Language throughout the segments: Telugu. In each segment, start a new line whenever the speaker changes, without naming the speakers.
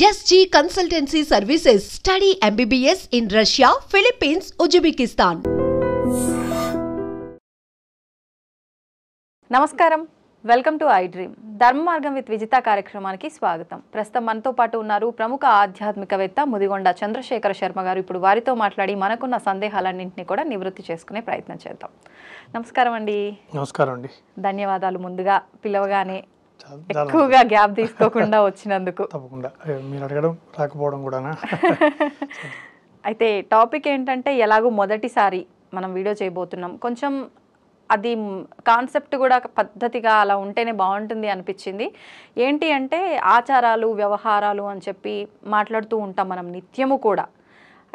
SG Consultancy Services. Study MBBS in Russia, Philippines, Uzbekistan.
నమస్కారం, వెల్కమ్ టు ఐ డ్రీమ్. ధర్మ మార్గం విత్ విజిత కార్యక్రమానికి స్వాగతం. ప్రస్తుతం మనతో పాటు ఉన్నారు ప్రముఖ ఆధ్యాత్మికవేత్త ముదిగొండ చంద్రశేఖర శర్మ గారు. ఇప్పుడు వారితో మాట్లాడి మనకున్న సందేహాలన్నింటినీ కూడా నివృత్తి చేసుకునే ప్రయత్నం చేద్దాం. నమస్కారం అండి.
నమస్కారం అండి.
ధన్యవాదాలు ముందుగా పిలవగానే ఎక్కువగా గ్యాప్ తీసుకోకుండా వచ్చినందుకు.
తప్పకుండా మీరు అడగడం రాకపోవడం కూడానా.
అయితే టాపిక్ ఏంటంటే, ఎలాగో మొదటిసారి మనం వీడియో చేయబోతున్నాం, కొంచెం అది కాన్సెప్ట్ కూడా పద్ధతిగా అలా ఉంటేనే బాగుంటుంది అనిపించింది. ఏంటి అంటే, ఆచారాలు వ్యవహారాలు అని చెప్పి మాట్లాడుతూ ఉంటాం మనం నిత్యము కూడా.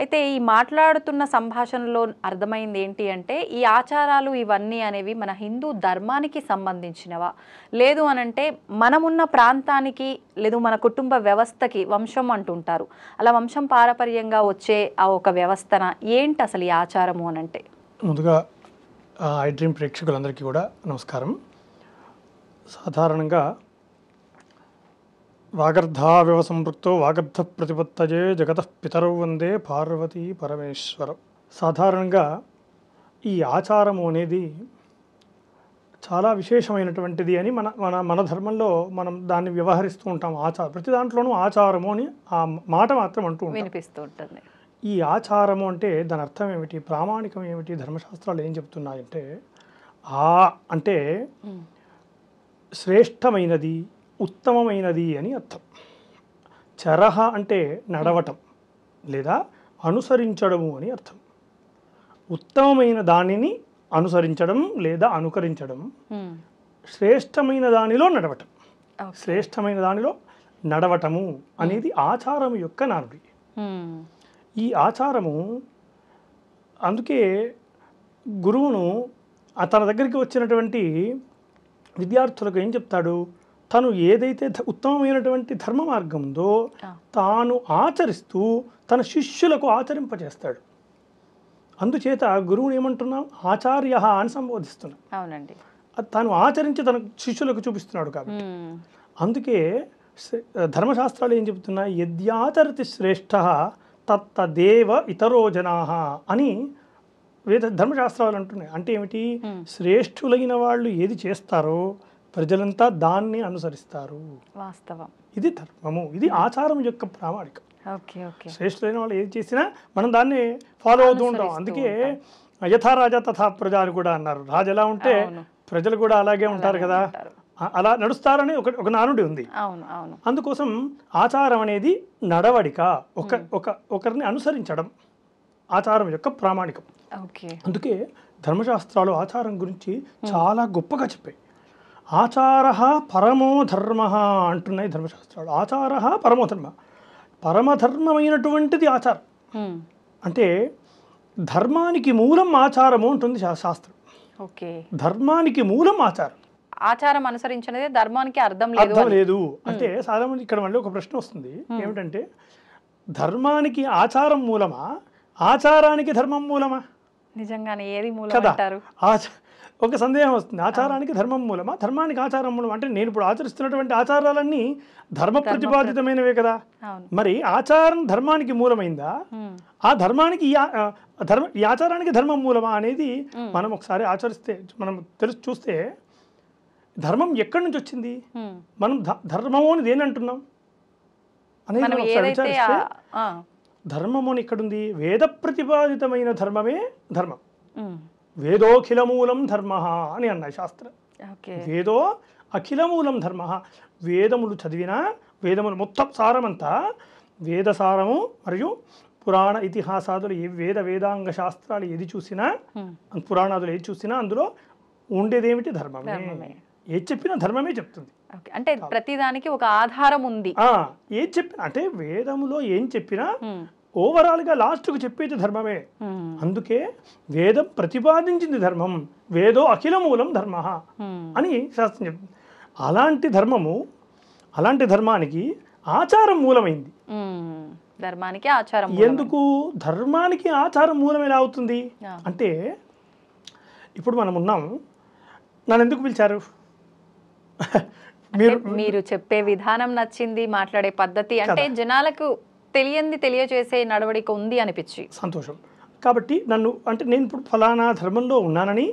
అయితే ఈ మాట్లాడుతున్న సంభాషణలో అర్థమైంది ఏంటి అంటే, ఈ ఆచారాలు ఇవన్నీ అనేవి మన హిందూ ధర్మానికి సంబంధించినవా, లేదు అనంటే మనమున్న ప్రాంతానికి లేదు మన కుటుంబ వ్యవస్థకి వంశం అంటుంటారు, అలా వంశం పారపర్యంగా వచ్చే ఆ ఒక వ్యవస్థన ఏంటి అసలు ఈ ఆచారము అనంటే?
ముందుగా ఐ డ్రీమ్ ప్రేక్షకులందరికీ కూడా నమస్కారం. సాధారణంగా వాగర్ధావివ సంపృక్తో వాగర్ధ ప్రతిపత్తజే జగత పితరౌ వందే పార్వతీ పరమేశ్వరం. సాధారణంగా ఈ ఆచారము అనేది చాలా విశేషమైనటువంటిది అని మన ధర్మంలో మనం దాన్ని వ్యవహరిస్తూ ఉంటాం. ప్రతి దాంట్లోనూ ఆచారము అని ఆ మాట మాత్రం అంటూ
వినిపిస్తూ ఉంటుంది.
ఈ ఆచారము అంటే దాని అర్థం ఏమిటి, ప్రామాణికం ఏమిటి, ధర్మశాస్త్రాలు ఏం చెప్తున్నాయంటే, అంటే శ్రేష్టమైనది, ఉత్తమమైనది అని అర్థం. చరహ అంటే నడవటం లేదా అనుసరించడము అని అర్థం. ఉత్తమమైన దానిని అనుసరించడం లేదా అనుకరించడం, శ్రేష్టమైన దానిలో నడవటం, శ్రేష్టమైన దానిలో నడవటము అనేది ఆచారం యొక్క నానుడి. ఈ ఆచారము, అందుకే గురువును తన దగ్గరికి వచ్చినటువంటి విద్యార్థులకు ఏం చెప్తాడు, తను ఏదైతే ఉత్తమమైనటువంటి ధర్మ మార్గం ఉందో తాను ఆచరిస్తూ తన శిష్యులకు ఆచరింపజేస్తాడు. అందుచేత గురువుని ఏమంటున్నాం, ఆచార్య అని సంబోధిస్తున్నాం.
అవునండి,
తాను ఆచరించి తన శిష్యులకు చూపిస్తున్నాడు కాబట్టి. అందుకే ధర్మశాస్త్రాలు ఏం చెప్తున్నాయి, యద్యాచరతి శ్రేష్ఠ తత్తదేవ ఇతరో జనాః అని ధర్మశాస్త్రాలు అంటున్నాయి. అంటే ఏమిటి, శ్రేష్ఠులైన వాళ్ళు ఏది చేస్తారో ప్రజలంతా దాన్ని అనుసరిస్తారు.
వాస్తవం.
ఇది ధర్మము, ఇది ఆచారం యొక్క ప్రామాణికం. శ్రేష్ఠులైన వాళ్ళు ఏది చేసినా మనం దాన్ని ఫాలో అవుతూ ఉంటాం. అందుకే యథా రాజా తథా ప్రజ అని కూడా అన్నారు. రాజు ఎలా ఉంటే ప్రజలు కూడా అలాగే ఉంటారు కదా, అలా నడుస్తారని ఒక నానుడి ఉంది. అందుకోసం ఆచారం అనేది నడవడిక, ఒకరిని అనుసరించడం ఆచారం యొక్క ప్రామాణికం. అందుకే ధర్మశాస్త్రాలు ఆచారం గురించి చాలా గొప్పగా చెప్పాయి. ఆచార పరమో ధర్మ అంటున్నాయి ధర్మశాస్త్రాలు. ఆచార పరమో ధర్మ, పరమధర్మమైనటువంటిది ఆచారం. అంటే ధర్మానికి మూలం ఆచారము ఉంటుంది శాస్త్రం. ధర్మానికి మూలం ఆచారం.
ఆచారం అనుసరించినదే ధర్మానికి అర్థం
లేదు అంటే సాధారణ ఇక్కడ మళ్ళీ ఒక ప్రశ్న వస్తుంది. ఏమిటంటే, ధర్మానికి ఆచారం మూలమా, ఆచారానికి ధర్మం మూలమా?
నిజంగానే ఏది మూలం అంటారు?
ఒక సందేహం వస్తుంది. ఆచారానికి ధర్మం మూలమా, ధర్మానికి ఆచారం మూలమా? అంటే నేను ఇప్పుడు ఆచరిస్తున్నటువంటి ఆచారాలన్నీ ధర్మ ప్రతిపాదితమైనవే కదా. మరి ఆచారం ధర్మానికి మూలమైందా, ఆ ధర్మానికి ఈ ఆచారానికి ధర్మం మూలమా అనేది మనం ఒకసారి ఆచరిస్తే మనం చూస్తే ధర్మం ఎక్కడి నుంచి వచ్చింది, మనం ధర్మము అని దేని అంటున్నాం అనేది మనం ఒకసారి విచారిస్తే, ధర్మము అని ఎక్కడుంది, వేద ప్రతిపాదితమైన ధర్మమే ధర్మం. వేదోఖిలమూలం ధర్మ అని అన్నాయి శాస్త్రం. వేదో అఖిలమూలం ధర్మ. వేదములు చదివినా, వేదములు మొత్తం సారమంతా, వేదసారము మరియు పురాణ ఇతిహాసాదులు వేదాంగ శాస్త్రాలు ఏది చూసినా, పురాణాదులు ఏది చూసినా అందులో ఉండేదేమిటి, ధర్మమే. ఏది చెప్పినా ధర్మమే చెప్తుంది.
అంటే ప్రతిదానికి ఒక ఆధారం ఉంది.
ఏది చెప్పినా అంటే వేదములో ఏం చెప్పినా ఓవరాల్గా లాస్ట్కు చెప్పేది ధర్మమే. అందుకే వేదం ప్రతిపాదించింది ధర్మం, వేదో అఖిల మూలం ధర్మ అని శాస్త్రం చెప్తుంది. అలాంటి ధర్మానికి ఆచారం మూలమైంది.
ధర్మానికి ఆచారం
ఎందుకు ధర్మానికి ఆచారం మూలం ఎలా అవుతుంది అంటే, ఇప్పుడు మనం ఉన్నాం, నన్ను ఎందుకు పిలిచారు?
మీరు చెప్పే విధానం నచ్చింది, మాట్లాడే పద్ధతి అంటే జనాలకు తెలియజేసే నడవడిక ఉంది అనిపించి
సంతోషం. కాబట్టి నన్ను అంటే నేను ఇప్పుడు ఫలానా ధర్మంలో ఉన్నానని,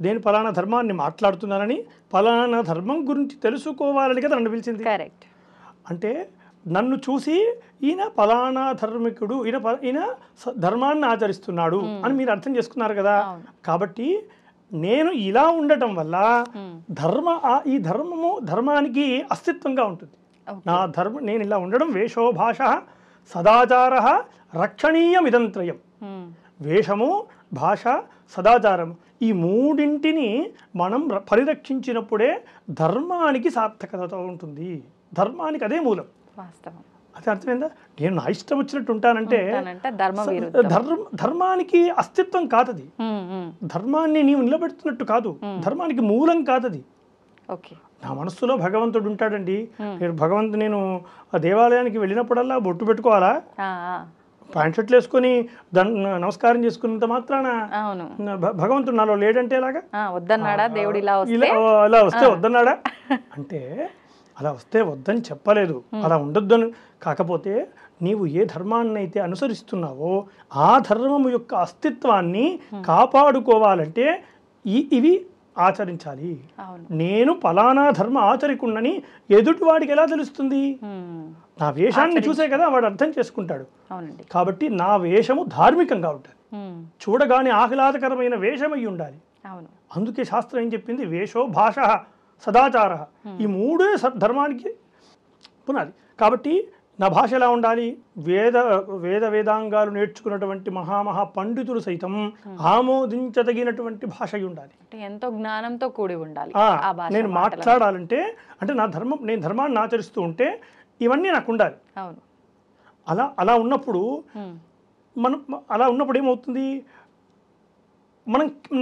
నేను ఫలానా ధర్మాన్ని మాట్లాడుతున్నానని, ఫలానా ధర్మం గురించి తెలుసుకోవాలని కదా నన్ను పిలిచింది.
కరెక్ట్.
అంటే నన్ను చూసి ఈయన ఫలానా ధర్మికుడు, ఈయన ధర్మాన్ని ఆచరిస్తున్నాడు అని మీరు అర్థం చేసుకున్నారు కదా. కాబట్టి నేను ఇలా ఉండటం వల్ల ఈ ధర్మానికి అస్తిత్వంగా ఉంటుంది. నా ధర్మం నేను ఇలా ఉండడం వేషో భాష సదాచార రక్షణీయమిదంత్రయం. వేషము, భాష, సదాచారం ఈ మూడింటిని మనం పరిరక్షించినప్పుడే ధర్మానికి సార్థకత ఉంటుంది. ధర్మానికి అదే మూలం. అది అర్థమైందా? నేను నా ఇష్టం వచ్చినట్టు ఉంటానంటే ధర్మానికి అస్తిత్వం కాదది. ధర్మాన్ని నీవు నిలబెడుతున్నట్టు కాదు, ధర్మానికి మూలం కాదది. నా మనస్సులో భగవంతుడు ఉంటాడండి. నేను ఆ దేవాలయానికి వెళ్ళినప్పుడల్లా బొట్టు పెట్టుకోవాలా, ప్యాంట్ షర్ట్లు వేసుకొని నమస్కారం చేసుకున్నంత మాత్రాన భగవంతుడు నాలో లేడంటే ఎలాగా?
వద్దన్నాడా దేవుడు? ఇలా
వస్తే వద్దన్నాడా అంటే అలా వస్తే వద్దని చెప్పలేదు, అలా ఉండొద్దని. కాకపోతే నీవు ఏ ధర్మాన్ని అయితే అనుసరిస్తున్నావో ఆ ధర్మము యొక్క అస్తిత్వాన్ని కాపాడుకోవాలంటే ఇవి ఆచరించాలి. నేను ఫలానా ధర్మ ఆచరికుండని ఎదుటివాడికి ఎలా తెలుస్తుంది? నా వేషాన్ని చూసే కదా వాడు అర్థం చేసుకుంటాడు. కాబట్టి నా వేషము ధార్మికంగా ఉంటుంది, చూడగానే ఆహ్లాదకరమైన వేషమై ఉండాలి. అందుకే శాస్త్రం ఏం చెప్పింది? వేషో భాష సదాచార ఈ మూడే ధర్మానికి పునాది. కాబట్టి నా భాష ఎలా ఉండాలి? వేదాంగాలు నేర్చుకున్నటువంటి మహామహా పండితులు సైతం ఆమోదించదగినటువంటి భాష ఉండాలి.
ఎంతో జ్ఞానంతో కూడి ఉండాలి.
నేను మాట్లాడాలంటే అంటే నేను ధర్మాన్ని ఆచరిస్తూ ఉంటే ఇవన్నీ నాకు ఉండాలి. అలా ఉన్నప్పుడు ఏమవుతుంది?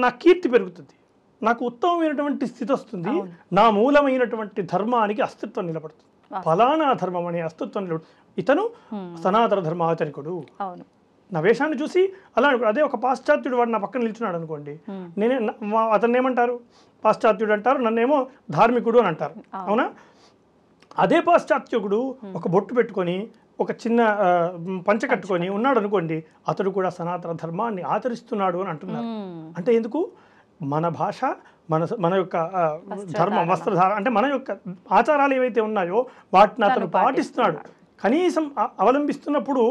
నా కీర్తి పెరుగుతుంది, నాకు ఉత్తమమైనటువంటి స్థితి వస్తుంది, నా మూలమైనటువంటి ధర్మానికి అస్తిత్వం నిలబడుతుంది. ఫలానా ధర్మం అనే అస్తిత్వం నిలబడుతుంది. ఇతను సనాతన ధర్మ ఆచరికుడు. నా వేషాన్ని చూసి అలా అదే ఒక పాశ్చాత్యుడు వాడు నా పక్కన నిల్చున్నాడు అనుకోండి, అతన్ని ఏమంటారు? పాశ్చాత్యుడు అంటారు, నన్నేమో ధార్మికుడు అని అంటారు. అవునా? అదే పాశ్చాత్యుడు ఒక బొట్టు పెట్టుకొని ఒక చిన్న పంచ కట్టుకొని ఉన్నాడు అనుకోండి, అతడు కూడా సనాతన ధర్మాన్ని ఆచరిస్తున్నాడు అని అంటున్నారు. అంటే ఎందుకు? మన భాష, మన యొక్క ధర్మం, వస్త్రధార అంటే మన యొక్క ఆచారాలు ఏవైతే ఉన్నాయో వాటిని అతను పాటిస్తున్నాడు, కనీసం అవలంబిస్తున్నప్పుడు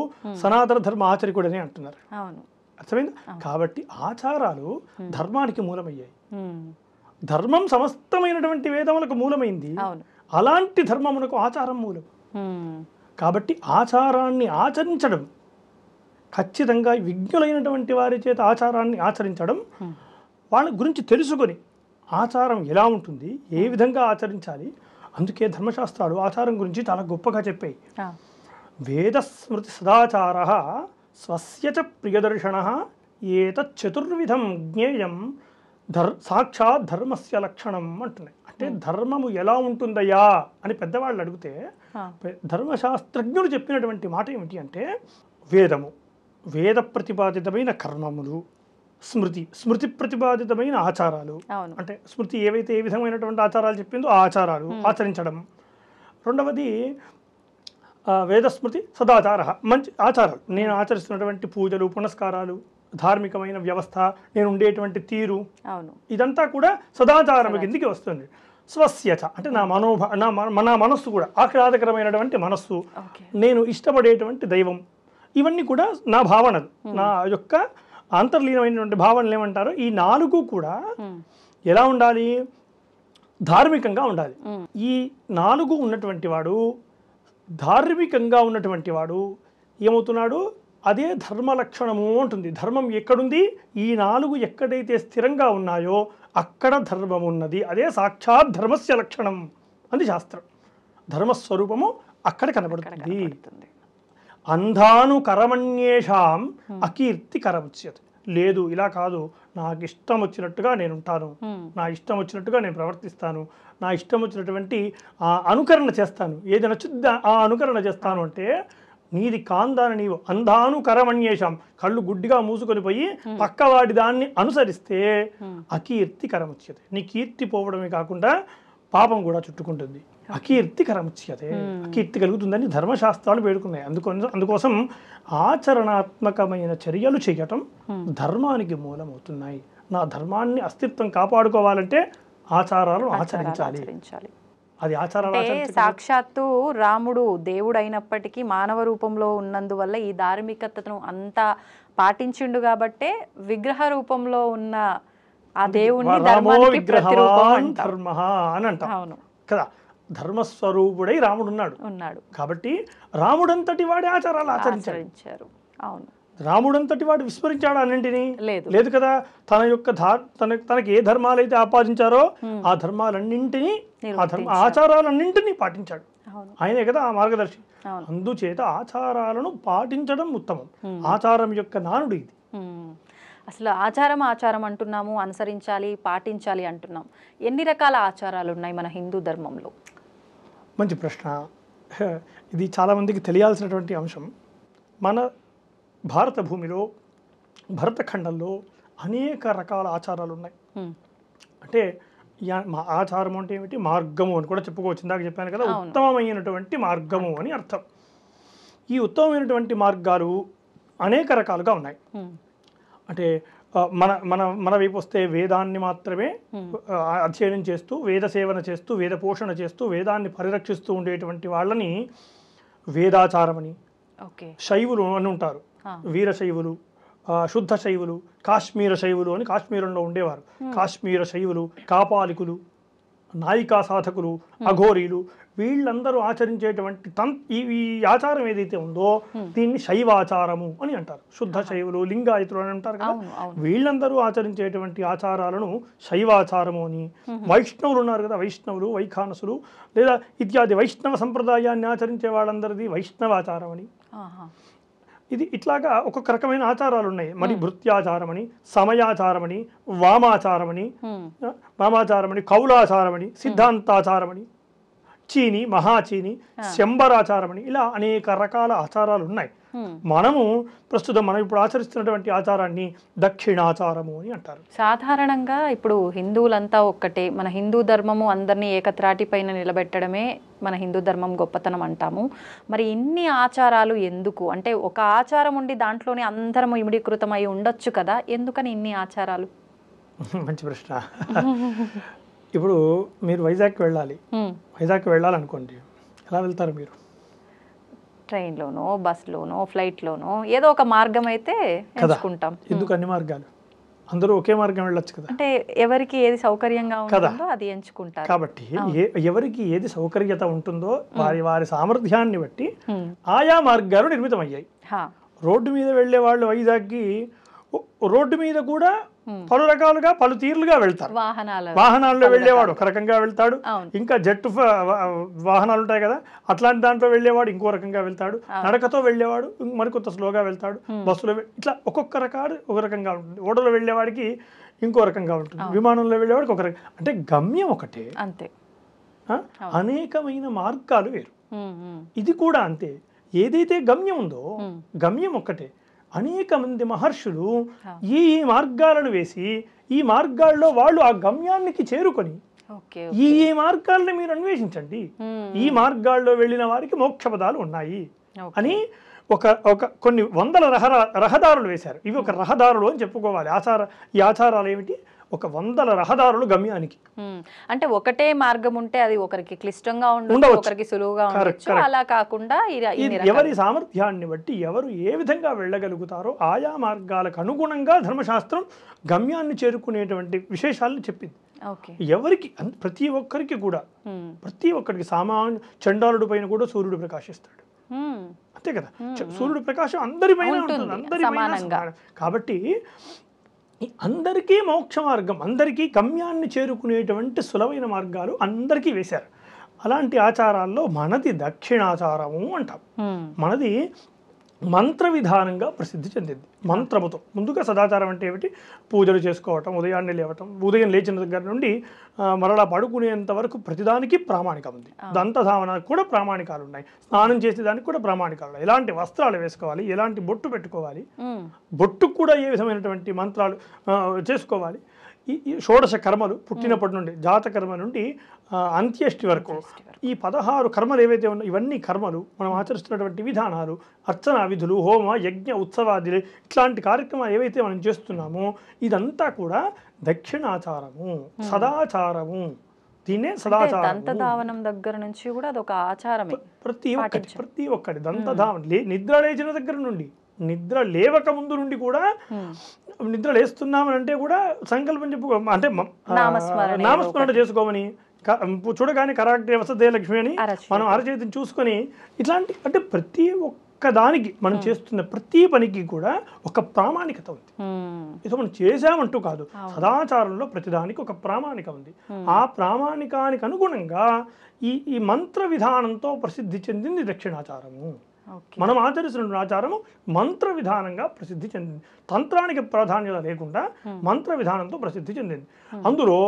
సనాతన ధర్మ ఆచరికుడని అంటున్నారు. అర్థమైంది? కాబట్టి ఆచారాలు ధర్మానికి మూలమయ్యాయి. ధర్మం సమస్తమైనటువంటి వేదములకు మూలమైంది. అలాంటి ధర్మమునకు ఆచారం మూలం. కాబట్టి ఆచారాన్ని ఆచరించడం, ఖచ్చితంగా విజ్ఞులైనటువంటి వారి చేత ఆచారాన్ని ఆచరించడం, వాళ్ళ గురించి తెలుసుకొని ఆచారం ఎలా ఉంటుంది, ఏ విధంగా ఆచరించాలి. అందుకే ధర్మశాస్త్రాలు ఆచారం గురించి చాలా గొప్పగా చెప్పాయి. వేదస్మృతి సదాచార స్వస్య చ ప్రియదర్శన ఏతచ్చతుర్విధం జ్ఞేయం సాక్షాత్ ధర్మస్య లక్షణం అంటున్నాయి. అంటే ధర్మము ఎలా ఉంటుందయ్యా అని పెద్దవాళ్ళు అడిగితే ధర్మశాస్త్రజ్ఞులు చెప్పినటువంటి మాట ఏమిటి అంటే, వేద ప్రతిపాదితమైన కర్మములు, స్మృతి ప్రతిపాదితమైన ఆచారాలు. అంటే స్మృతి ఏ విధమైనటువంటి ఆచారాలు చెప్పిందో ఆ ఆచారాలు ఆచరించడం. రెండవది వేదస్మృతి సదాచార, మంచి ఆచారాలు, నేను ఆచరిస్తున్నటువంటి పూజలు, పునస్కారాలు, ధార్మికమైన వ్యవస్థ, నేను ఉండేటువంటి తీరు, ఇదంతా కూడా సదాచారం కిందికి వస్తుంది. స్వస్యచ అంటే నా మనస్సు కూడా ఆహ్లాదకరమైనటువంటి మనస్సు, నేను ఇష్టపడేటువంటి దైవం, ఇవన్నీ కూడా నా భావనలు, నా యొక్క అంతర్లీనమైనటువంటి భావనలు ఏమంటారో ఈ నాలుగు కూడా ఎలా ఉండాలి? ధార్మికంగా ఉండాలి. ఈ నాలుగు ఉన్నటువంటి వాడు, ధార్మికంగా ఉన్నటువంటి వాడు ఏమవుతున్నాడు? అదే ధర్మ లక్షణము ఉంటుంది. ధర్మం ఎక్కడుంది? ఈ నాలుగు ఎక్కడైతే స్థిరంగా ఉన్నాయో అక్కడ ధర్మం ఉన్నది. అదే సాక్షాత్ ధర్మస్య లక్షణం అంది శాస్త్రం. ధర్మస్వరూపము అక్కడ కనబడుతుంది. అంధానుకరమణ్యేషాం అకీర్తి కరముచ్యతే. లేదు, ఇలా కాదు, నాకు ఇష్టం వచ్చినట్టుగా నేను ఉంటాను, నా ఇష్టం వచ్చినట్టుగా నేను ప్రవర్తిస్తాను, నా ఇష్టం వచ్చినటువంటి అనుకరణ చేస్తాను, ఏది నచ్చుద్దా ఆ అనుకరణ చేస్తాను అంటే నీది కాందాని నీవు అంధానుకరమణ్యేషాం, కళ్ళు గుడ్డిగా మూసుకొని పోయి పక్కవాడి దాన్ని అనుసరిస్తే అకీర్తి కరముచ్యతే. నీ కీర్తి పోవడమే కాకుండా పాపం కూడా చుట్టుకుంటుంది. అకీర్తికరముచ్యతే, అకీర్తి కలుగుతుందని ధర్మశాస్త్రాలు పేర్కొన్నాయి. అందుకోసం ఆచరణాత్మకమైన చర్యలు చేయటం ధర్మానికి మూలమవుతున్నాయి. నా ధర్మాన్ని అస్తిత్వం కాపాడుకోవాలంటే ఆచారాలను ఆచరించాలి. అది ఆచారాలు
సాక్షాత్తు రాముడు దేవుడు అయినప్పటికీ మానవ రూపంలో ఉన్నందువల్ల ఈ ధార్మికతను అంతా పాటించిండు కాబట్టే విగ్రహ రూపంలో ఉన్న ఆ దేవుణ్ణి ధర్మానికి ప్రతిరూపం
అని అంటాం కదా. ధర్మస్వరూపుడై రాముడు ఉన్నాడు కాబట్టి రాముడంతటి వాడే ఆచారాలు ఆచరించారు. అవును, రాముడంతటి వాడు విస్మరించాడు అన్నింటినీ? లేదు కదా. తన యొక్క తనకి ఏ ధర్మాలు అయితే ఆపాదించారో ఆ ధర్మాలన్నింటినీ ఆచారాలన్నింటినీ పాటించాడు. ఆయనే కదా ఆ మార్గదర్శి. అందుచేత ఆచారాలను పాటించడం ఉత్తమం. ఆచారం యొక్క నానుడు ఇది.
అసలు ఆచారం అంటున్నాము, అనుసరించాలి, పాటించాలి అంటున్నాం. ఎన్ని రకాల ఆచారాలు ఉన్నాయి మన హిందూ ధర్మంలో?
మంచి ప్రశ్న. ఇది చాలామందికి తెలియాల్సినటువంటి అంశం. మన భారత భూమిలో, భరతఖండంలో అనేక రకాల ఆచారాలు ఉన్నాయి. అంటే ఆచారం అంటే ఏమిటి? మార్గము అని కూడా చెప్పుకోవచ్చు. ఇందాక చెప్పాను కదా, ఉత్తమమైనటువంటి మార్గము అని అర్థం. ఈ ఉత్తమమైనటువంటి మార్గాలు అనేక రకాలుగా ఉన్నాయి. అంటే మన వైపు వస్తే వేదాన్ని మాత్రమే అధ్యయనం చేస్తూ, వేద సేవన చేస్తూ, వేద పోషణ చేస్తూ, వేదాన్ని పరిరక్షిస్తూ ఉండేటువంటి వాళ్ళని వేదాచారమని, శైవులు అని ఉంటారు. వీరశైవులు, శుద్ధ శైవులు, కాశ్మీర శైవులు అని కాశ్మీరంలో ఉండేవారు. కాశ్మీర శైవులు, కాపాలికులు, నాయికా సాధకులు, అఘోరీలు, వీళ్ళందరూ ఆచరించేటువంటి ఈ ఆచారం ఏదైతే ఉందో దీన్ని శైవాచారము అని అంటారు. శుద్ధ శైవులు, లింగాయతులు అని అంటారు కదా. వీళ్ళందరూ ఆచరించేటువంటి ఆచారాలను శైవాచారము అని. వైష్ణవులు ఉన్నారు కదా, వైష్ణవులు, వైఖానసులు లేదా ఇత్యాది వైష్ణవ సంప్రదాయాన్ని ఆచరించే వాళ్ళందరిది వైష్ణవాచారం అని. ఇది ఇట్లాగా ఒక్కొక్క రకమైన ఆచారాలు ఉన్నాయి. మరి భృత్యాచారమని, సమయాచారమని, వామాచారమని, కౌలాచారమని, సిద్ధాంతాచారమని, చీని, మహాచీని, శంబరాచారమని, ఇలా అనేక రకాల ఆచారాలు ఉన్నాయి. మనము ప్రస్తుతం మనం ఇప్పుడు ఆచరిస్తున్నటువంటి ఆచారాన్ని దక్షిణాచారము అని అంటారు.
సాధారణంగా ఇప్పుడు హిందువులంతా ఒక్కటే, మన హిందూ ధర్మము అందరినీ ఏకత్రాటి పైన నిలబెట్టడమే మన హిందూ ధర్మం గొప్పతనం అంటాము. మరి ఇన్ని ఆచారాలు ఎందుకు? అంటే ఒక ఆచారం ఉండి దాంట్లోనే అందరము ఇమిడీకృతమై ఉండొచ్చు కదా, ఎందుకని ఇన్ని ఆచారాలు?
మంచి ప్రశ్న. ఇప్పుడు మీరు వైజాగ్కి వెళ్ళాలనుకోండి, ఎలా వెళ్తారు మీరు?
ట్రైన్లోనో, బస్లోనో, ఫ్లైట్లోనో, ఏదో ఒక మార్గం అయితే ఎంచుకుంటాం.
ఎందుకు అన్ని మార్గాలు? అందరూ ఒకే మార్గం వెళ్ళొచ్చు కదా.
అంటే ఎవరికి ఏది సౌకర్యంగా ఉంటుందో అది ఎంచుకుంటారు.
కాబట్టి ఎవరికి ఏది సౌకర్యత ఉంటుందో వారి సామర్థ్యాన్ని బట్టి ఆయా మార్గాలు నిర్మితమయ్యాయి. రోడ్డు మీద వెళ్ళే వాళ్ళు వైజాగ్కి రోడ్డు మీద కూడా పలు రకాలుగా పలు తీర్లుగా వెళ్తారు. వాహనాల్లో వెళ్ళేవాడు ఒక రకంగా వెళ్తాడు, ఇంకా జట్టు వాహనాలు ఉంటాయి కదా, అట్లాంటి దాంట్లో వెళ్ళేవాడు ఇంకో రకంగా వెళ్తాడు, నడకతో వెళ్ళేవాడు మరికొంత స్లోగా వెళ్తాడు, బస్సులో ఇట్లా ఒక్కొక్క రకాలు ఒక రకంగా ఉంటుంది. ఓడలో వెళ్ళేవాడికి ఇంకో రకంగా ఉంటుంది, విమానంలో వెళ్ళేవాడికి ఒక రకం. అంటే గమ్యం ఒకటే, అంతే. అనేకమైన మార్గాలు వేరు. ఇది కూడా అంతే. ఏదైతే గమ్యం ఉందో గమ్యం ఒక్కటే. అనేక మంది మహర్షులు ఈ మార్గాలను వేసి ఈ మార్గాల్లో వాళ్ళు ఆ గమ్యానికి చేరుకొని ఈ మార్గాలను మీరు అన్వేషించండి, ఈ మార్గాల్లో వెళ్ళిన వారికి మోక్ష పదాలు ఉన్నాయి అని కొన్ని వందల రహదారులు వేశారు. ఇవి ఒక రహదారులు అని చెప్పుకోవాలి. ఈ ఆచారాలు ఏమిటి? ఒక వందల రహదారులు గమ్యానికి.
అంటే ఒకటే మార్గం ఉంటే అది ఒకరికి క్లిష్టంగా ఉండొచ్చు, ఒకరికి సులువుగా ఉండొచ్చు. అలా కాకుండా
ఎవరి సామర్థ్యాన్ని బట్టి ఎవరు ఏ విధంగా వెళ్ళగలుగుతారో ఆయా మార్గాలకు అనుగుణంగా ధర్మశాస్త్రం గమ్యాన్ని చేరుకునేటువంటి విశేషాలను చెప్పింది. ఎవరికి ప్రతి ఒక్కరికి సామాన్య చండాలుడి పైన కూడా సూర్యుడు ప్రకాశిస్తాడు, అంతే కదా. సూర్యుడు ప్రకాశం అందరిపైన ఉంటుంది, అందరిపైన. కాబట్టి అందరికీ మోక్ష మార్గం, అందరికీ గమ్యాన్ని చేరుకునేటువంటి సులభమైన మార్గాలు అందరికీ వేశారు. అలాంటి ఆచారాల్లో మనది దక్షిణాచారము అంటాం. మనది మంత్ర విధానంగా ప్రసిద్ధి చెందింది. మంత్రముతో ముందుగా సదాచారం అంటే ఏమిటి? పూజలు చేసుకోవటం, ఉదయాన్నే లేవటం, ఉదయం లేచిన దగ్గర నుండి మరలా పడుకునేంత వరకు ప్రతిదానికి ప్రామాణికం ఉంది. దంతధావనానికి కూడా ప్రామాణికాలు ఉన్నాయి, స్నానం చేసేదానికి కూడా ప్రామాణికాలు ఉన్నాయి. ఎలాంటి వస్త్రాలు వేసుకోవాలి, ఎలాంటి బొట్టు పెట్టుకోవాలి, బొట్టుకు కూడా ఏ విధమైనటువంటి మంత్రాలు చేసుకోవాలి, ఈ షోడశ కర్మలు పుట్టినప్పటి నుండి జాతకర్మ నుండి అంత్యేష్టి వరకు ఈ 16 కర్మలు ఏవైతే ఉన్నాయో ఇవన్నీ కర్మలు మనం ఆచరిస్తున్నటువంటి విధానాలు, అర్చనా విధులు, హోమ యజ్ఞ ఉత్సవాదులు, ఇట్లాంటి కార్యక్రమాలు ఏవైతే మనం చేస్తున్నామో ఇదంతా కూడా దక్షిణాచారము, సదాచారము. దీన్నే సదాచారం.
దంతధావనం దగ్గర నుంచి కూడా అదొక ఆచారమే.
ప్రతి ఒక్కటి దంతధావనం నిద్ర లేచిన దగ్గర నుండి, నిద్ర లేవక ముందు నుండి కూడా, నిద్ర లేస్తున్నామని అంటే కూడా సంకల్పం చెప్పుకో, అంటే నామస్మరణ చేసుకోమని, చూడగానే కరాక్టే వసతే లక్ష్మి అని మనం అరచేతిని చూసుకొని ఇట్లాంటి, అంటే ప్రతి ఒక్క దానికి మనం చేస్తున్న ప్రతి పనికి కూడా ఒక ప్రామాణికత ఉంది. ఇది మనం చేసామంటూ కాదు, సదాచారంలో ప్రతిదానికి ఒక ప్రామాణిక ఉంది. ఆ ప్రామాణికానికి అనుగుణంగా ఈ మంత్ర విధానంతో ప్రసిద్ధి చెందింది దక్షిణాచారము. మనం ఆచరిస్తున్న ఆచారము మంత్ర విధానంగా ప్రసిద్ధి చెందింది. తంత్రానికి ప్రాధాన్యత లేకుండా మంత్ర విధానంతో ప్రసిద్ధి చెందింది. అందులో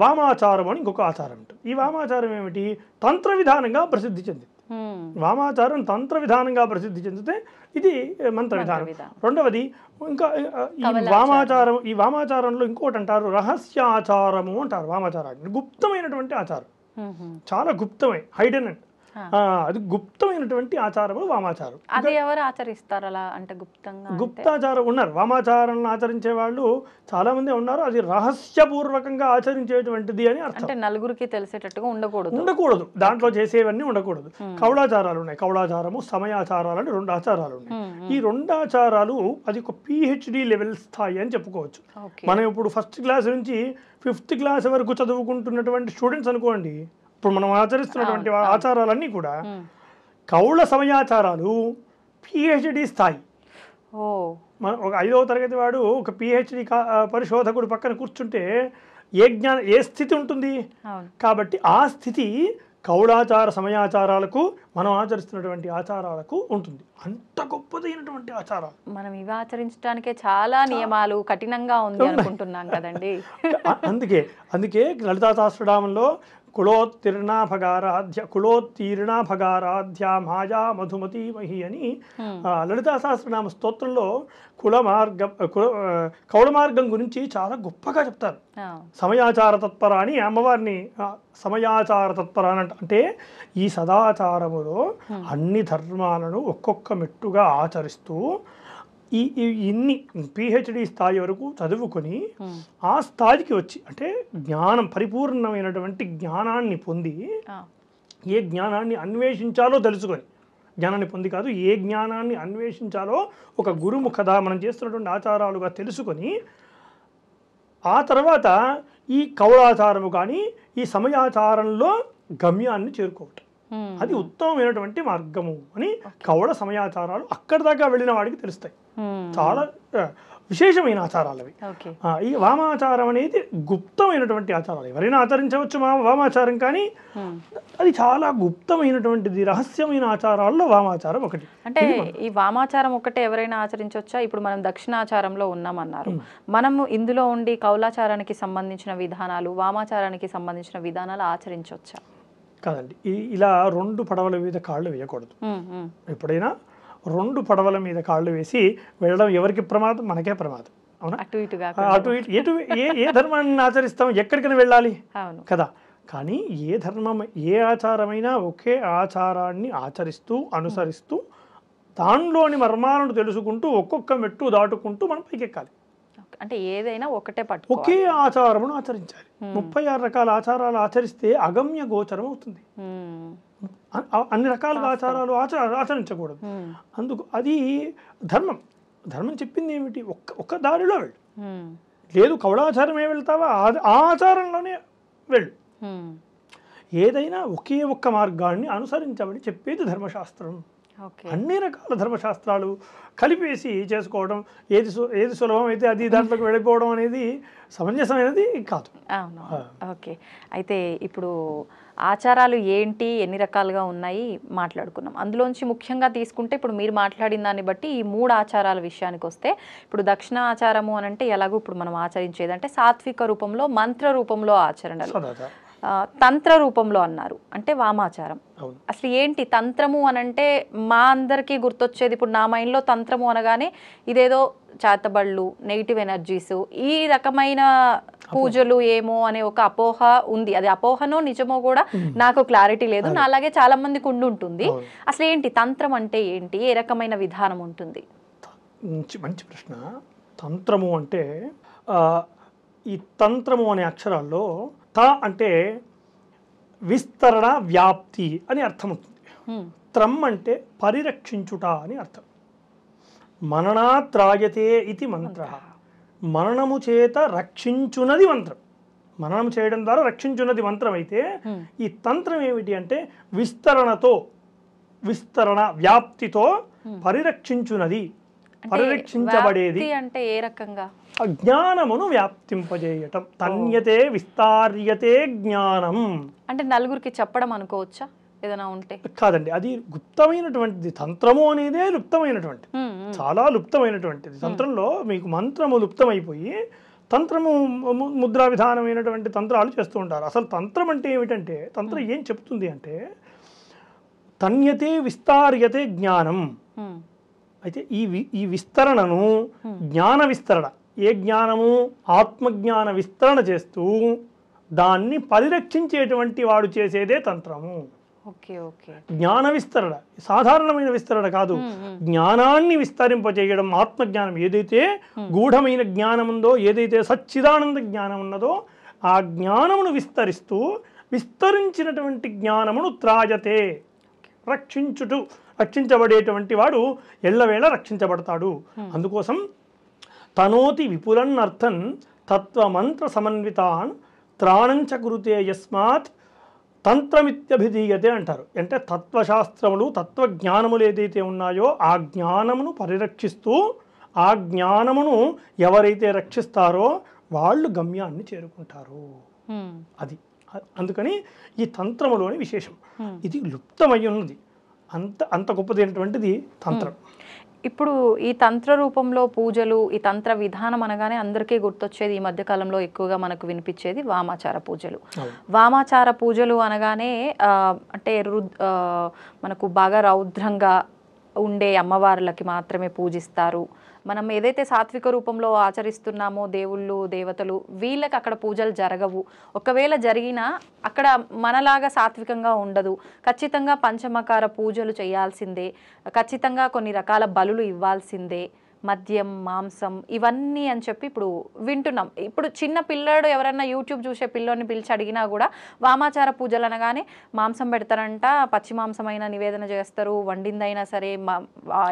వామాచారం అని ఇంకొక ఆచారం ఉంటుంది. ఈ వామాచారం ఏమిటి? తంత్ర విధానంగా ప్రసిద్ధి చెందింది. వామాచారం తంత్ర విధానంగా ప్రసిద్ధి చెందితే ఇది మంత్ర విధానం. రెండవది ఇంకా ఈ వామాచారంలో ఇంకోటి అంటారు రహస్యాచారము అంటారు. వామాచారాన్ని గుప్తమైనటువంటి ఆచారం, చాలా గుప్తమై హైడెన్ అండ్ అది గుప్తమైనటువంటి ఆచారము వామాచారం.
అది ఎవరు ఆచరిస్తారు అలా అంటే గుప్తంగా?
గుప్తాచారం ఉన్నారు, వామాచారాలను ఆచరించే వాళ్ళు చాలా మంది ఉన్నారు. అది రహస్యపూర్వకంగా ఆచరించేటువంటిది అని అర్థం.
అంటే నలుగురికి తెలిసేటట్టుగా
ఉండకూడదు, దాంట్లో చేసేవన్నీ ఉండకూడదు. కౌళాచారాలు ఉన్నాయి, కౌళాచారము, సమయాచారాలు అని 2 ఆచారాలు ఉన్నాయి. ఈ 2 ఆచారాలు అది ఒక PhD లెవెల్ స్థాయి అని చెప్పుకోవచ్చు. మనం ఇప్పుడు 1st క్లాస్ నుంచి 5th క్లాస్ వరకు చదువుకుంటున్నటువంటి స్టూడెంట్స్ అనుకోండి, ఇప్పుడు మనం ఆచరిస్తున్నటువంటి ఆచారాలన్నీ కూడా కౌళ సమయాచారాలు PhD స్థాయి. మన ఒక 5వ తరగతి వాడు ఒక PhD పరిశోధకుడు పక్కన కూర్చుంటే ఏ స్థితి ఉంటుంది? కాబట్టి ఆ స్థితి కౌళాచార సమయాచారాలకు, మనం ఆచరిస్తున్నటువంటి ఆచారాలకు ఉంటుంది. అంత గొప్పదైనటువంటి ఆచారాలు.
మనం ఇవి ఆచరించడానికే చాలా నియమాలు కఠినంగా ఉంది అనుకుంటున్నాం కదండి.
అందుకే లలితా సహస్రనామంలో కులోత్తీర్ణ భగారాధ్య మాయా మధుమతి మహి అని లలితా సహస్రనామ స్తోత్రంలో కౌళ మార్గం గురించి చాలా గొప్పగా చెప్తారు. సమయాచార తత్పర అని అమ్మవారిని సమయాచార తత్పర అంటే ఈ సదాచారములో అన్ని ధర్మాలను ఒక్కొక్క మెట్టుగా ఆచరిస్తూ ఇన్ని PhD స్థాయి వరకు చదువుకొని ఆ స్థాయికి వచ్చి, అంటే జ్ఞానం పరిపూర్ణమైనటువంటి జ్ఞానాన్ని పొంది, ఏ జ్ఞానాన్ని అన్వేషించాలో తెలుసుకొని, జ్ఞానాన్ని పొంది కాదు, ఏ జ్ఞానాన్ని అన్వేషించాలో ఒక గురుముఖత మనం చేస్తున్నటువంటి ఆచారాలుగా తెలుసుకొని, ఆ తర్వాత ఈ కౌళాచారము కానీ ఈ సమయాచారంలో గమ్యాన్ని చేరుకోవటం, అది ఉత్తమమైనటువంటి మార్గము అని కౌళ సమయాచారాలు అక్కడి దాకా వెళ్ళిన వాడికి తెలుస్తాయి. చాలా విశేషమైన ఆచారాలు అవి. ఈ వామాచారం అనేది గుప్తమైనటువంటి ఆచారాలు, ఎవరైనా ఆచరించవచ్చు వామాచారం, కానీ అది చాలా గుప్తమైనటువంటిది, రహస్యమైన ఆచారాల్లో వామాచారం ఒకటి.
అంటే ఈ వామాచారం ఒకటే ఎవరైనా ఆచరించవచ్చా? ఇప్పుడు మనం దక్షిణాచారంలో ఉన్నామన్నారు, మనము ఇందులో ఉండి కౌలాచారానికి సంబంధించిన విధానాలు, వామాచారానికి సంబంధించిన విధానాలు ఆచరించవచ్చా?
కాదండి, ఇలా 2 పడవల మీద కాళ్ళు వేయకూడదు. ఎప్పుడైనా 2 పడవల మీద కాళ్ళు వేసి వెళ్ళడం ఎవరికి ప్రమాదం? మనకే ప్రమాదం. అవునా? అటు ఇటు ఏ ధర్మాన్ని ఆచరిస్తాం, ఎక్కడికైనా వెళ్ళాలి కదా. కానీ ఏ ఆచారమైనా ఒకే ఆచారాన్ని ఆచరిస్తూ అనుసరిస్తూ దానిలోని మర్మాలను తెలుసుకుంటూ ఒక్కొక్క మెట్టు దాటుకుంటూ మనం పైకెక్కాలి.
అంటే ఏదైనా
ఒకే ఆచారమును ఆచరించాలి. 36 రకాల ఆచారాలు ఆచరిస్తే అగమ్య గోచరం అవుతుంది. అన్ని రకాలుగా ఆచారాలు ఆచరించకూడదు. అందుకు అది ధర్మం చెప్పింది ఏమిటి? ఒక్క దారిలో వెళ్ళు. లేదు కౌళాచారమే వెళ్తావా, ఆ ఆచారంలోనే వెళ్ళు. ఏదైనా ఒకే ఒక్క మార్గాన్ని అనుసరించమని చెప్పేది ధర్మశాస్త్రం. అన్ని రకాల ధర్మశాస్త్రాలు కలిపేసి చేసుకోవడం, ఏది సులభం అయితే అది దాంట్లోకి వెళ్ళిపోవడం అనేది సమంజసమైనది కాదు.
ఓకే, అయితే ఇప్పుడు ఆచారాలు ఏంటి, ఎన్ని రకాలుగా ఉన్నాయి మాట్లాడుకున్నాం. అందులోంచి ముఖ్యంగా తీసుకుంటే ఇప్పుడు మీరు మాట్లాడిన దాన్ని బట్టి ఈ 3 ఆచారాల విషయానికి వస్తే, ఇప్పుడు దక్షిణ ఆచారము అని అంటే ఎలాగో ఇప్పుడు మనం ఆచరించేది అంటే సాత్విక రూపంలో, మంత్ర రూపంలో ఆచరణలు. తంత్ర రూపంలో అన్నారు, అంటే వామాచారం. అసలు ఏంటి తంత్రము అని అంటే మా అందరికీ గుర్తొచ్చేది, ఇప్పుడు నా మైండ్లో తంత్రము అనగానే ఇదేదో చేతబళ్ళు, నెగిటివ్ ఎనర్జీస్, ఈ రకమైన పూజలు ఏమో అనే ఒక అపోహ ఉంది. అది అపోహనో నిజమో కూడా నాకు క్లారిటీ లేదు, నా అలాగే చాలా మందికి ఉండుంటుంది. అసలు ఏంటి తంత్రం అంటే ఏంటి, ఏ రకమైన విధానం ఉంటుంది?
మంచి ప్రశ్న. తంత్రము అంటే ఈ తంత్రము అనే అక్షరాల్లో త అంటే విస్తరణ, వ్యాప్తి అని అర్థం ఉంటుంది. త్రం అంటే పరిరక్షించుట అని అర్థం. మననాత్రాయతే ఇది మంత్ర, మననము చేత రక్షించునది మంత్రం. మననం చేయడం ద్వారా రక్షించున్నది మంత్రం అయితే, ఈ తంత్రం ఏమిటి అంటే విస్తరణతో, విస్తరణ వ్యాప్తితో పరిరక్షించునది, పరిరక్షించబడేది.
అంటే ఏ రకంగా?
జ్ఞానమును వ్యాప్తింపజేయటం. తన్యతే విస్తార్యతే జ్ఞానం
అంటే నలుగురికి చెప్పడం అనుకోవచ్చా ఏదైనా ఉంటే?
కాదండి, అది గుప్తమైనటువంటిది. తంత్రము అనేదే లుప్తమైనటువంటిది, చాలా లుప్తమైనటువంటిది. తంత్రంలో మీకు మంత్రము లుప్తమైపోయి తంత్రము ముద్రా విధానమైనటువంటి తంత్రాలు చేస్తూ ఉంటారు. అసలు తంత్రం అంటే ఏమిటంటే, తంత్రం ఏం చెప్తుంది అంటే తన్యతే విస్తార్యతే జ్ఞానం. అయితే ఈ విస్తరణను జ్ఞాన విస్తరణ, ఏ జ్ఞానము ఆత్మజ్ఞాన విస్తరణ చేస్తూ దాన్ని పరిరక్షించేటువంటి వాడు చేసేదే తంత్రము. జ్ఞాన విస్తరణ సాధారణమైన విస్తరణ కాదు, జ్ఞానాన్ని విస్తరింపజేయడం. ఆత్మజ్ఞానం ఏదైతే గూఢమైన జ్ఞానం ఉందో, ఏదైతే సచ్చిదానంద జ్ఞానం ఉన్నదో, ఆ జ్ఞానమును విస్తరిస్తూ విస్తరించినటువంటి జ్ఞానమును త్రాయతే, రక్షించబడేటువంటి వాడు ఎల్లవేళ రక్షించబడతాడు. అందుకోసం తనోతి విపులన్నర్థన్ తత్వమంత్ర సమన్వితాన్ త్రాణంచ కురుతే యస్మాత్ తంత్రమిత్యభిధీయతే అంటారు. అంటే తత్వశాస్త్రములు, తత్వజ్ఞానములు ఏదైతే ఉన్నాయో ఆ జ్ఞానమును పరిరక్షిస్తూ, ఆ జ్ఞానమును ఎవరైతే రక్షిస్తారో వాళ్ళు గమ్యాన్ని చేరుకుంటారు. అది అందుకని ఈ తంత్రములోని విశేషం. ఇది లుప్తమై ఉన్నది, అంత గొప్పదైనటువంటిది తంత్రం.
ఇప్పుడు ఈ తంత్ర రూపంలో పూజలు, ఈ తంత్ర విధానం అనగానే అందరికీ గుర్తొచ్చేది, ఈ మధ్యకాలంలో ఎక్కువగా మనకు వినిపించేది వామాచార పూజలు. వామాచార పూజలు అనగానే అంటే మనకు బాగా రౌద్రంగా ఉండే అమ్మవార్లకి మాత్రమే పూజిస్తారు. మనం ఏదైతే సాత్విక రూపంలో ఆచరిస్తున్నామో దేవుళ్ళు, దేవతలు, వీళ్ళకి అక్కడ పూజలు జరగవు. ఒకవేళ జరిగినా అక్కడ మనలాగా సాత్వికంగా ఉండదు. ఖచ్చితంగా పంచమకార పూజలు చేయాల్సిందే, ఖచ్చితంగా కొన్ని రకాల బలులు ఇవ్వాల్సిందే, మద్యం, మాంసం ఇవన్నీ అని చెప్పి ఇప్పుడు వింటున్నాం. ఇప్పుడు చిన్న పిల్లాడు ఎవరైనా యూట్యూబ్ చూసే పిల్లోని పిలిచి అడిగినా కూడా వామాచార పూజలు అనగానే మాంసం పెడతారంట, పచ్చి మాంసం అయినా నివేదన చేస్తారు, వండిందైనా సరే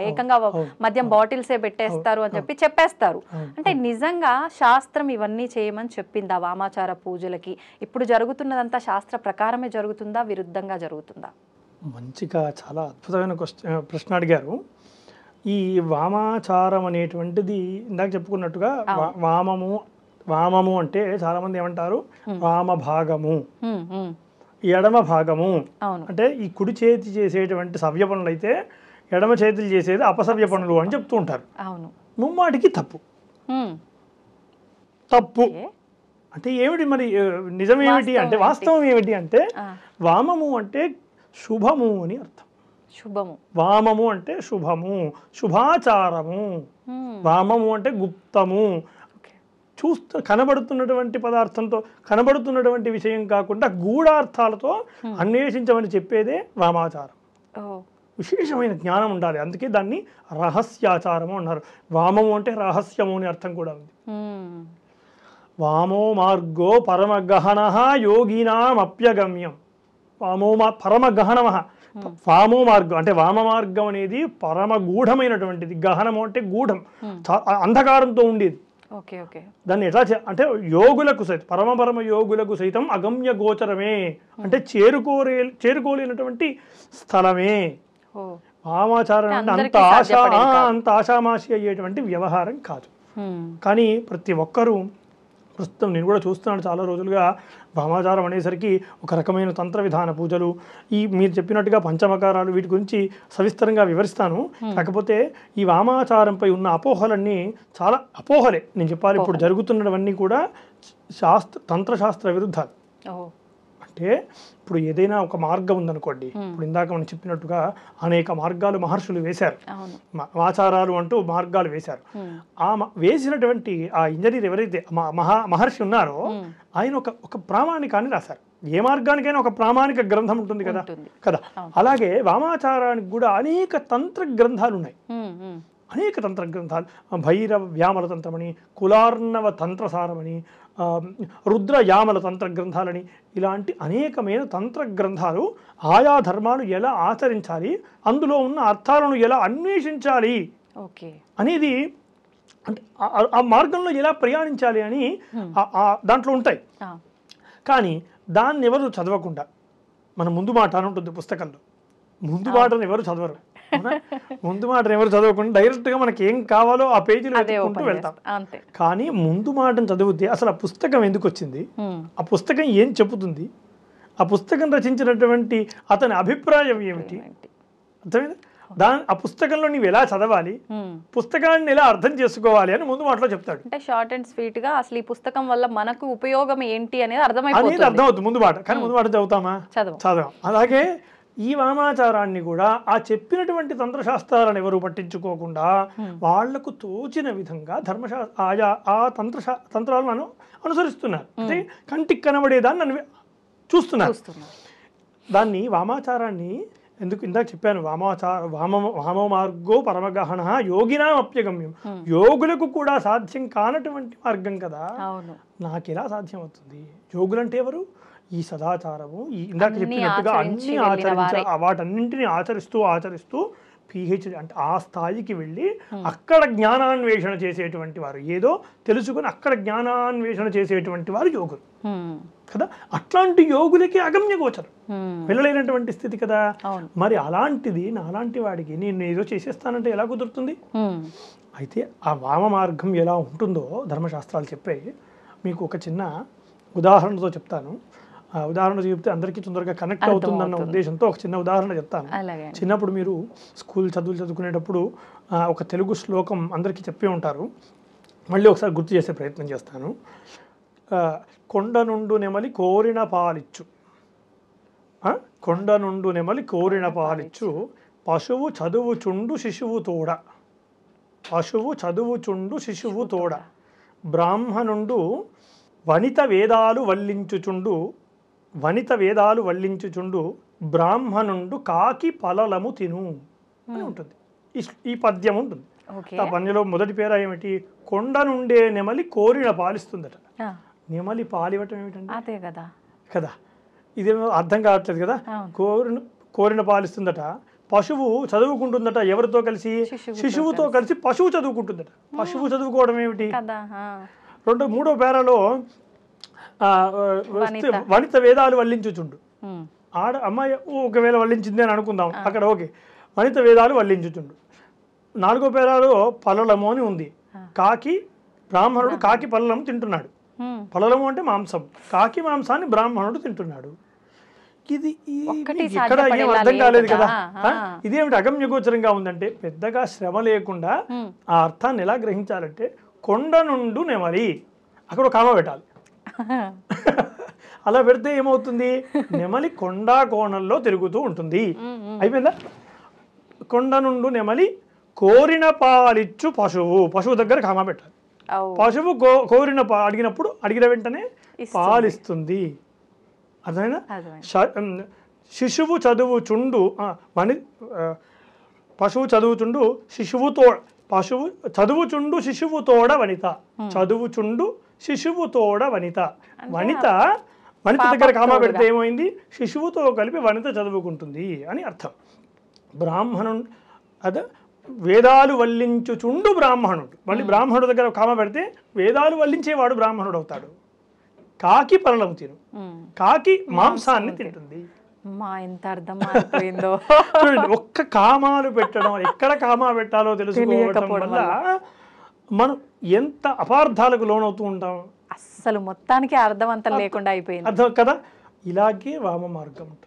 ఏకంగా మద్యం బాటిల్సే పెట్టేస్తారు అని చెప్పేస్తారు. అంటే నిజంగా శాస్త్రం ఇవన్నీ చేయమని చెప్పింది ఆ వామాచార పూజలకి? ఇప్పుడు జరుగుతున్నదంతా శాస్త్ర ప్రకారమే జరుగుతుందా, విరుద్ధంగా జరుగుతుందా?
మంచిగా చాలా అద్భుతమైన ప్రశ్న అడిగారు. ఈ వామాచారం అనేటువంటిది ఇందాక చెప్పుకున్నట్టుగా వామము అంటే చాలామంది ఏమంటారు వామభాగము, ఎడమ భాగము. అంటే ఈ కుడి చేతి చేసేటువంటి సవ్య పనులు అయితే ఎడమ చేతులు చేసేది అపసవ్య పనులు అని చెప్తూ ఉంటారు. ముమ్మాటికి తప్పు. అంటే ఏమిటి మరి నిజం ఏమిటి అంటే, వాస్తవం ఏమిటి అంటే, వామము అంటే శుభము అని అర్థం.
శుభము,
వామము అంటే శుభము, శుభాచారము. వామము అంటే గుప్తము, కనబడుతున్నటువంటి పదార్థంతో, కనబడుతున్నటువంటి విషయం కాకుండా గూఢార్థాలతో అన్వేషించమని చెప్పేదే వామాచారం. విశేషమైన జ్ఞానం ఉండాలి, అందుకే దాన్ని రహస్యాచారము అన్నారు. వామము అంటే రహస్యము అని అర్థం కూడా ఉంది. వామో మార్గో పరమగహన యోగినామప్యగమ్యం. పరమగహనమ, వామో మార్గం అంటే వామ మార్గం అనేది పరమ గూఢమైనటువంటిది. గహనము అంటే గూఢం, అంధకారంతో ఉండేది. దాన్ని ఎట్లా అంటే యోగులకు సైతం, పరమ యోగులకు సైతం అగమ్య గోచరమే, అంటే చేరుకోలేనటువంటి స్థలమే. వామాచారం అంటే అంత ఆషామాషి అయ్యేటువంటి వ్యవహారం కాదు. కానీ ప్రతి ఒక్కరూ, ప్రస్తుతం నేను కూడా చూస్తున్నాను చాలా రోజులుగా, వామాచారం అనేసరికి ఒక రకమైన తంత్ర విధాన పూజలు, ఈ మీరు చెప్పినట్టుగా పంచమకారాలు, వీటి గురించి సవిస్తరంగా వివరిస్తాను. కాకపోతే ఈ వామాచారంపై ఉన్న అపోహలన్నీ చాలా అపోహలే నేను చెప్పాలి. ఇప్పుడు జరుగుతున్నవన్నీ కూడా తంత్రశాస్త్ర విరుద్ధాలు. అంటే ఇప్పుడు ఏదైనా ఒక మార్గం ఉందనుకోండి, ఇప్పుడు ఇందాక మనం చెప్పినట్టుగా అనేక మార్గాలు మహర్షులు వేశారు, ఆచారాలు అంటూ మార్గాలు వేశారు. వేసినటువంటి ఆ ఇంజనీర్ ఎవరైతే మహర్షి ఉన్నారో ఆయన ఒక ప్రామాణికాన్ని రాశారు. ఏ మార్గానికైనా ఒక ప్రామాణిక గ్రంథం ఉంటుంది కదా కదా. అలాగే వామాచారానికి కూడా అనేక తంత్ర గ్రంథాలు ఉన్నాయి, అనేక తంత్ర గ్రంథాలు. భైరవ వ్యామల తంత్రమని, కులార్ణవ తంత్రసారమని, రుద్ర యామల తంత్ర గ్రంథాలని, ఇలాంటి అనేకమైన తంత్ర గ్రంథాలు ఆయా ధర్మాలు ఎలా ఆచరించాలి, అందులో ఉన్న అర్థాలను ఎలా అన్వేషించాలి అనేది, అంటే ఆ మార్గంలో ఎలా ప్రయాణించాలి అని దాంట్లో ఉంటాయి. కానీ దాన్ని ఎవరు చదవకుండా, మన ముందు మాట అని ఉంటుంది పుస్తకంలో, ముందు మాటను ఎవరు చదవరు. ముందు మాటను ఎవరు చదవకుండా డైరెక్ట్గా మనకి ఏం కావాలో ఆ పేజీలో వెతుక్కుంటూ వెళ్తాం. కానీ ముందు మాటను చదివితే అసలు ఆ పుస్తకం ఎందుకు వచ్చింది, ఆ పుస్తకం ఏం చెబుతుంది, ఆ పుస్తకం రచించినటువంటి అతని అభిప్రాయం ఏమిటి, అర్థమైంది? ఆ పుస్తకంలో నీవు ఎలా చదవాలి, పుస్తకాన్ని ఎలా అర్థం చేసుకోవాలి అని ముందు మాటలో చెప్తాడు.
అంటే షార్ట్ అండ్ స్వీట్ గా అసలు ఈ పుస్తకం వల్ల మనకు ఉపయోగం ఏంటి అనేది
అర్థమవుతుంది ముందు మాట. కానీ ముందు మాట చదువుతామా? చదవం. అలాగే ఈ వామాచారాన్ని కూడా ఆ చెప్పినటువంటి తంత్రశాస్త్రాలను ఎవరు పట్టించుకోకుండా వాళ్లకు తోచిన విధంగా ఆయా ఆ తంత్రాలను అనుసరిస్తున్నారు. అంటే కంటికి కనబడేదాన్ని చూస్తున్నారు. దాన్ని వామాచారాన్ని ఎందుకు ఇందాక చెప్పాను, వామ మార్గో పరమగహన యోగినాం అప్యగమ్యం, యోగులకు కూడా సాధ్యం కానటువంటి మార్గం కదా, నాకెలా సాధ్యం అవుతుంది? యోగులంటే ఎవరు? ఈ సదాచారము, ఈ ఇందాక చెప్పినట్టుగా అన్ని వాటన్నింటినీ ఆచరిస్తూ పిహెచ్డి అంటే ఆ స్థాయికి వెళ్ళి అక్కడ జ్ఞానాన్వేషణ చేసేటువంటి వారు, ఏదో తెలుసుకుని అక్కడ జ్ఞానాన్వేషణ చేసేటువంటి వారు యోగులు కదా. అట్లాంటి యోగులకి అగమ్య గోచరం, వెళ్ళలేనటువంటి స్థితి కదా. మరి అలాంటిది నాలాంటి వాడికి నేను ఏదో చేసేస్తానంటే ఎలా కుదురుతుంది? అయితే ఆ వామ మార్గం ఎలా ఉంటుందో ధర్మశాస్త్రాలు చెప్పాయి. మీకు ఒక చిన్న ఉదాహరణతో చెప్తాను. ఆ ఉదాహరణ చెప్తే అందరికీ తొందరగా కనెక్ట్ అవుతుందన్న ఉద్దేశంతో ఒక చిన్న ఉదాహరణ చెప్తాను. చిన్నప్పుడు మీరు స్కూల్ చదువులు చదువుకునేటప్పుడు ఒక తెలుగు శ్లోకం అందరికీ చెప్పి ఉంటారు, మళ్ళీ ఒకసారి గుర్తు చేసే ప్రయత్నం చేస్తాను. కొండ నుండు నెమలి కోరిన పాలిచ్చు, కొండ నుండు నెమలి కోరిన పాలిచ్చు, పశువు చదువుచుండు శిశువు తోడ, పశువు చదువుచుండు శిశువు తోడ, బ్రాహ్మణుండు వనిత వేదాలు వల్లించుచుండు, వనిత వేదాలు వల్లించుచుండు, బ్రాహ్మణుండు కాకి పలలము తిను అని ఉంటుంది. ఈ పద్యం ఉంటుంది. ఆ పద్యంలో మొదటి పేర ఏమిటి? కొండ నుండే నెమలి కోరిన పాలిస్తుందట. నెమలి పాలివ్వటం ఏమిటండి?
అదే కదా
కదా, ఇదేమో అర్థం కావట్లేదు కదా. కోరిన పాలిస్తుందట, పశువు చదువుకుంటుందట. ఎవరితో కలిసి? శిశువుతో కలిసి పశువు చదువుకుంటుందట. పశువు చదువుకోవడం ఏమిటి? మూడో పేరాలో వనిత వేదాలు వల్లించుచుండు, అమ్మాయి ఒకవేళ వల్లించింది అని అనుకుందాం, అక్కడ ఓకే, వనిత వేదాలు వల్లించుచుండు. నాలుగో పేరాలో పలలము అని ఉంది. కాకి, బ్రాహ్మణుడు కాకి పలలము తింటున్నాడు. పలలము అంటే మాంసం, కాకి మాంసాన్ని బ్రాహ్మణుడు తింటున్నాడు. ఇది ఇక్కడ ఏం అర్థం కాలేదు కదా. ఇదేమిటి అగమ్యగోచరంగా ఉందంటే, పెద్దగా శ్రమ లేకుండా ఆ అర్థాన్ని ఎలా గ్రహించాలంటే, కొండ నుండు నెమలి, అక్కడ ఒక కామ పెట్టాలి. అలా పెడితే ఏమవుతుంది? నెమలి కొండా కోణంలో తిరుగుతూ ఉంటుంది. అయిపోయిందా? కొండ నుండు నెమలి కోరిన పాలిచ్చు పశువు, పశువు దగ్గర కామ పెట్టాలి. పశువు కోరిన అడిగినప్పుడు అడిగిన వెంటనే పాలిస్తుంది. అర్థమైనా? శిశువు చదువుచుండు పశువు చదువుచుండు శిశువుతో, పశువు చదువుచుండు శిశువుతోడ వనిత, చదువుచుండు శిశువుతోడ వనిత, వనిత దగ్గర కామా పెడితే ఏమైంది? శిశువుతో కలిపి వనిత చదువుకుంటుంది అని అర్థం. బ్రాహ్మణుడు అదే వేదాలు వల్లించుచుండు బ్రాహ్మణుడు, మళ్ళీ బ్రాహ్మణుడు దగ్గర కామ పెడితే వేదాలు వల్లించేవాడు బ్రాహ్మణుడు అవుతాడు. కాకి పరలము తిను, కాకి మాంసాన్ని తింటుంది.
ఎంత అర్థమైపోయిందో.
ఒక్క కామాలు పెట్టడం, ఎక్కడ కామా పెట్టాలో తెలుసుకోవడం వల్ల మనం ఎంత అపార్థాలకు లోనవుతూ ఉంటాం.
అస్సలు మొత్తానికి అర్థవంతం లేకుండా అయిపోయింది.
అర్థం కదా. ఇలాగే వామ మార్గం ఉంటుంది.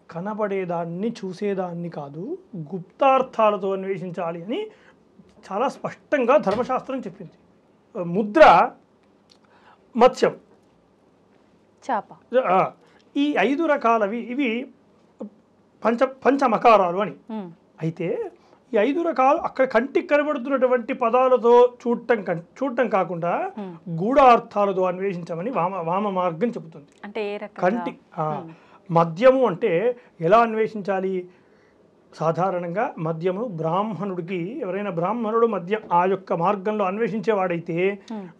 కనబడేదాన్ని చూసేదాన్ని కాదు, గుప్తార్థాలతో అన్వేషించాలి అని చాలా స్పష్టంగా ధర్మశాస్త్రం చెప్పింది. ముద్ర, మత్స్యం,
చేప,
ఈ 5 రకాలవి ఇవి పంచమకారాలు అని. అయితే ఈ 5 రకాలు అక్కడ కంటికి కనబడుతున్నటువంటి పదాలతో చూడటం కాకుండా గూఢార్థాలతో అన్వేషించమని వామ మార్గం చెబుతుంది.
అంటే
కంటి మద్యము అంటే ఎలా అన్వేషించాలి? సాధారణంగా మద్యము బ్రాహ్మణుడికి, ఎవరైనా బ్రాహ్మణుడు మద్యం ఆ యొక్క మార్గంలో అన్వేషించేవాడైతే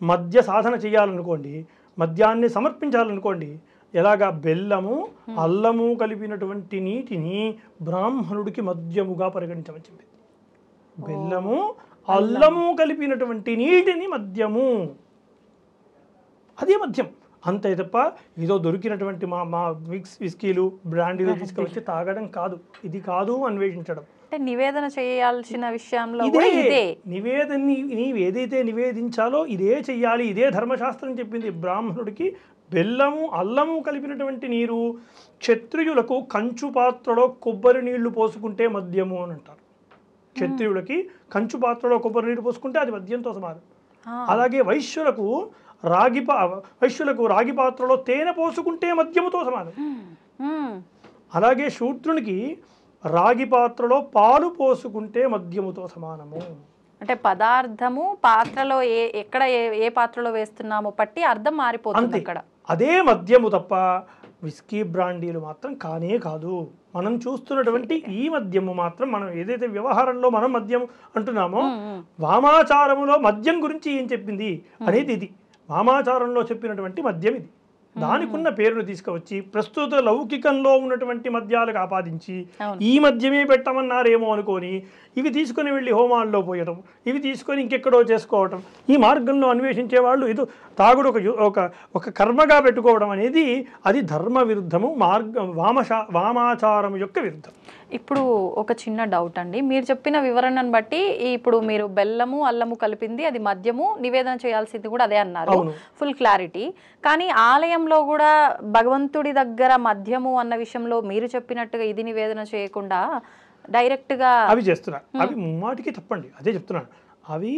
మద్య సాధన చేయాలనుకోండి, మద్యాన్ని సమర్పించాలనుకోండి, ఎలాగా బెల్లము అల్లము కలిపినటువంటి నీటిని బ్రాహ్మణుడికి మద్యముగా పరిగణించమని చెప్పింది. బెల్లము అల్లము కలిపినటువంటి నీటిని మద్యము, అదే మద్యం. అంతే తప్ప ఏదో దొరికినటువంటి మా విస్కీలు బ్రాండీలు తీసుకొచ్చి తాగడం కాదు. ఇది కాదు అన్వేషించడం.
నివేదన చేయాల్సిన విషయంలో
నీవు ఏదైతే నివేదించాలో ఇదే చెయ్యాలి. ఇదే ధర్మశాస్త్రం చెప్పింది. బ్రాహ్మణుడికి బెల్లము అల్లము కలిపినటువంటి నీరు, క్షత్రియులకు కంచు పాత్రలో కొబ్బరి నీళ్లు పోసుకుంటే మద్యము అని అంటారు. క్షత్రియులకి కంచు పాత్రలో కొబ్బరి నీళ్లు పోసుకుంటే అది మద్యంతో సమానం. అలాగే వైశ్యులకు రాగి పాత్రలో తేనె పోసుకుంటే మద్యముతో సమానం. అలాగే శూద్రునికి రాగి పాత్రలో పాలు పోసుకుంటే మద్యముతో సమానము.
అంటే పదార్థము పాత్రలో ఎక్కడ ఏ పాత్రలో వేస్తున్నామో పట్టి అర్థం మారిపోతుంది అక్కడ.
అదే మద్యము తప్ప విస్కీ బ్రాండీలు మాత్రం కానే కాదు. మనం చూస్తున్నటువంటి ఈ మద్యము మాత్రం, మనం ఏదైతే వ్యవహారంలో మనం మద్యం అంటున్నామో, వామాచారములో మద్యం గురించి ఏం చెప్పింది అనేది ఇది. వామాచారంలో చెప్పినటువంటి మద్యం ఇది. దానికున్న పేరును తీసుకువచ్చి ప్రస్తుత లౌకికంలో ఉన్నటువంటి మద్యాలకు ఆపాదించి ఈ మద్యమే పెట్టమన్నారేమో అనుకొని ఇవి తీసుకొని వెళ్ళి హోమాల్లో పోయడం, ఇవి తీసుకొని ఇంకెక్కడో చేసుకోవటం, ఈ మార్గంలో అన్వేషించే వాళ్ళు ఇది తాగుడు ఒక కర్మగా పెట్టుకోవడం అనేది అది ధర్మ విరుద్ధము, వామాచారం యొక్క విరుద్ధం.
ఇప్పుడు ఒక చిన్న డౌట్ అండి, మీరు చెప్పిన వివరణను బట్టి ఇప్పుడు మీరు బెల్లము అల్లము కలిపింది అది మద్యము, నివేదన చేయాల్సింది కూడా అదే అన్నారు, ఫుల్ క్లారిటీ. కానీ ఆలయంలో కూడా భగవంతుడి దగ్గర మద్యము అన్న విషయంలో మీరు చెప్పినట్టుగా ఇది నివేదన చేయకుండా డైరెక్ట్ గా
అవి చేస్తున్నారు. అవి ముమ్మాటికి తప్పండి, అదే చెప్తున్నాను. అవి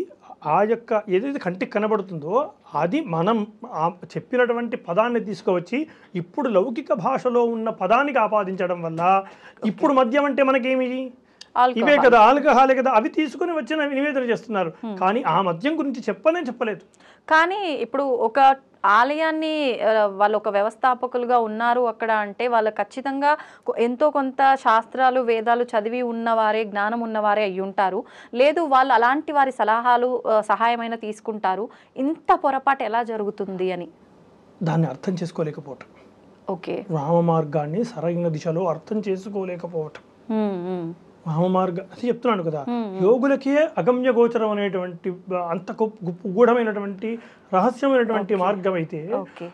ఆ యొక్క ఏదైతే కంటికి కనబడుతుందో అది మనం చెప్పినటువంటి పదాన్ని తీసుకువచ్చి ఇప్పుడు లౌకిక భాషలో ఉన్న పదానికి ఆపాదించడం వల్ల ఇప్పుడు మద్యం అంటే మనకేమి ఇవే కదా, ఆల్కహాలే కదా, అవి తీసుకుని వచ్చిన నివేదన చేస్తున్నారు. కానీ ఆ మద్యం గురించి చెప్పలేదు.
కానీ ఇప్పుడు ఒక ఆలయాన్ని వాళ్ళు ఒక వ్యవస్థాపకులుగా ఉన్నారు అక్కడ అంటే వాళ్ళు ఖచ్చితంగా ఎంతో కొంత శాస్త్రాలు వేదాలు చదివి ఉన్నవారే, జ్ఞానం ఉన్నవారే అయ్యి ఉంటారు. లేదు వాళ్ళు అలాంటి వారి సలహాలు సహాయమైన తీసుకుంటారు. ఇంత పొరపాటు ఎలా జరుగుతుంది అని
దాన్ని అర్థం చేసుకోలేకపోవటం.
ఓకే,
వామ మార్గాన్ని సరైన దిశలో అర్థం చేసుకోలేకపోవటం. అది చెప్తున్నాను కదా, యోగులకే అగమ్య గోచరం అనేటువంటి అంత గూఢమైనటువంటి రహస్యమైనటువంటి మార్గం అయితే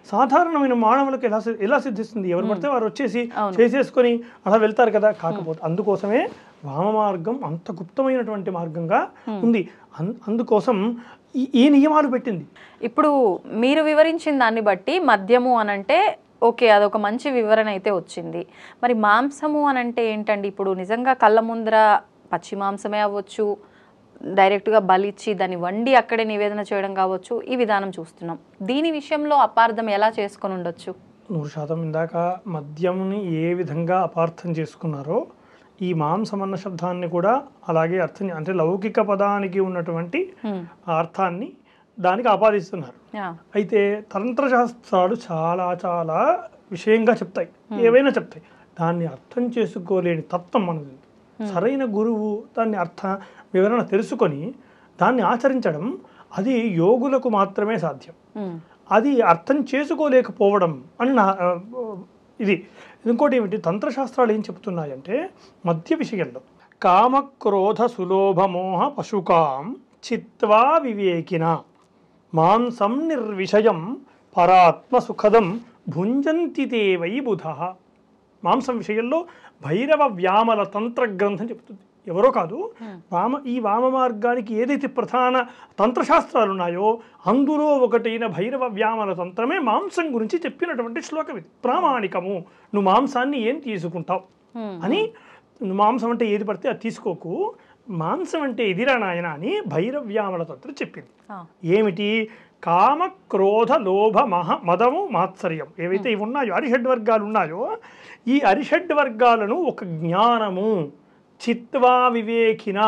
సాధారణమైన మానవులకు ఎలా సిద్ధిస్తుంది? ఎవరు పడితే వారు వచ్చేసి చేసేసుకొని అలా వెళ్తారు కదా. కాకపోతే అందుకోసమే వామ మార్గం అంత గుప్తమైనటువంటి మార్గంగా ఉంది. అందుకోసం ఈ నియమాలు పెట్టింది.
ఇప్పుడు మీరు వివరించిన దాన్ని బట్టి మద్యము అనంటే ఓకే, అదొక మంచి వివరణ అయితే వచ్చింది. మరి మాంసము అనంటే ఏంటండి? ఇప్పుడు నిజంగా కళ్ళ ముందర పచ్చి మాంసమే అవ్వచ్చు, డైరెక్ట్గా బలిచ్చి దాన్ని వండి అక్కడే నివేదన చేయడం కావచ్చు, ఈ విధానం చూస్తున్నాం. దీని విషయంలో అపార్థం ఎలా చేసుకొని ఉండొచ్చు?
100% ఇందాక మద్యంని ఏ విధంగా అపార్థం చేసుకున్నారో ఈ మాంసం అన్న శబ్దాన్ని కూడా అలాగే అర్థం, అంటే లౌకిక పదానికి ఉన్నటువంటి అర్థాన్ని దానికి ఆపాదిస్తున్నారు. అయితే తంత్రశాస్త్రాలు చాలా చాలా విషయంగా చెప్తాయి, ఏవైనా చెప్తాయి. దాన్ని అర్థం చేసుకోలేని తత్వం మనది. సరైన గురువు దాన్ని వివరణ తెలుసుకొని దాన్ని ఆచరించడం అది యోగులకు మాత్రమే సాధ్యం. అది అర్థం చేసుకోలేకపోవడం అని ఇది. ఇంకోటి ఏమిటి, తంత్రశాస్త్రాలు ఏం చెప్తున్నాయంటే మద్య విషయంలో కామక్రోధ సులోభమోహ పశుకాం చిత్వా వివేకిన మాంసం నిర్విషయం పరాత్మ సుఖదం భుంజంతి తే వై బుధ. మాంసం విషయంలో భైరవ వ్యామల తంత్ర గ్రంథం చెప్తుంది. ఎవరో కాదు, ఈ వామ మార్గానికి ఏదైతే ప్రధాన తంత్రశాస్త్రాలు ఉన్నాయో అందులో ఒకటైన భైరవ వ్యామల తంత్రమే మాంసం గురించి చెప్పినటువంటి శ్లోకం ఇది. ప్రామాణికము, నువ్వు మాంసాన్ని ఏం తీసుకుంటావు అని, మాంసం అంటే ఏది పడితే అది తీసుకోకు, మాంసం అంటే ఇదిరా నాయన అని భైరవ్యామల తంత్రం చెప్పింది. ఏమిటి? కామ క్రోధ లోభ మదము మాత్సర్యం ఏవైతే ఇవి ఉన్నాయో అరిషడ్ వర్గాలు ఉన్నాయో ఈ అరిషడ్ వర్గాలను ఒక జ్ఞానము చిత్వా వివేకిన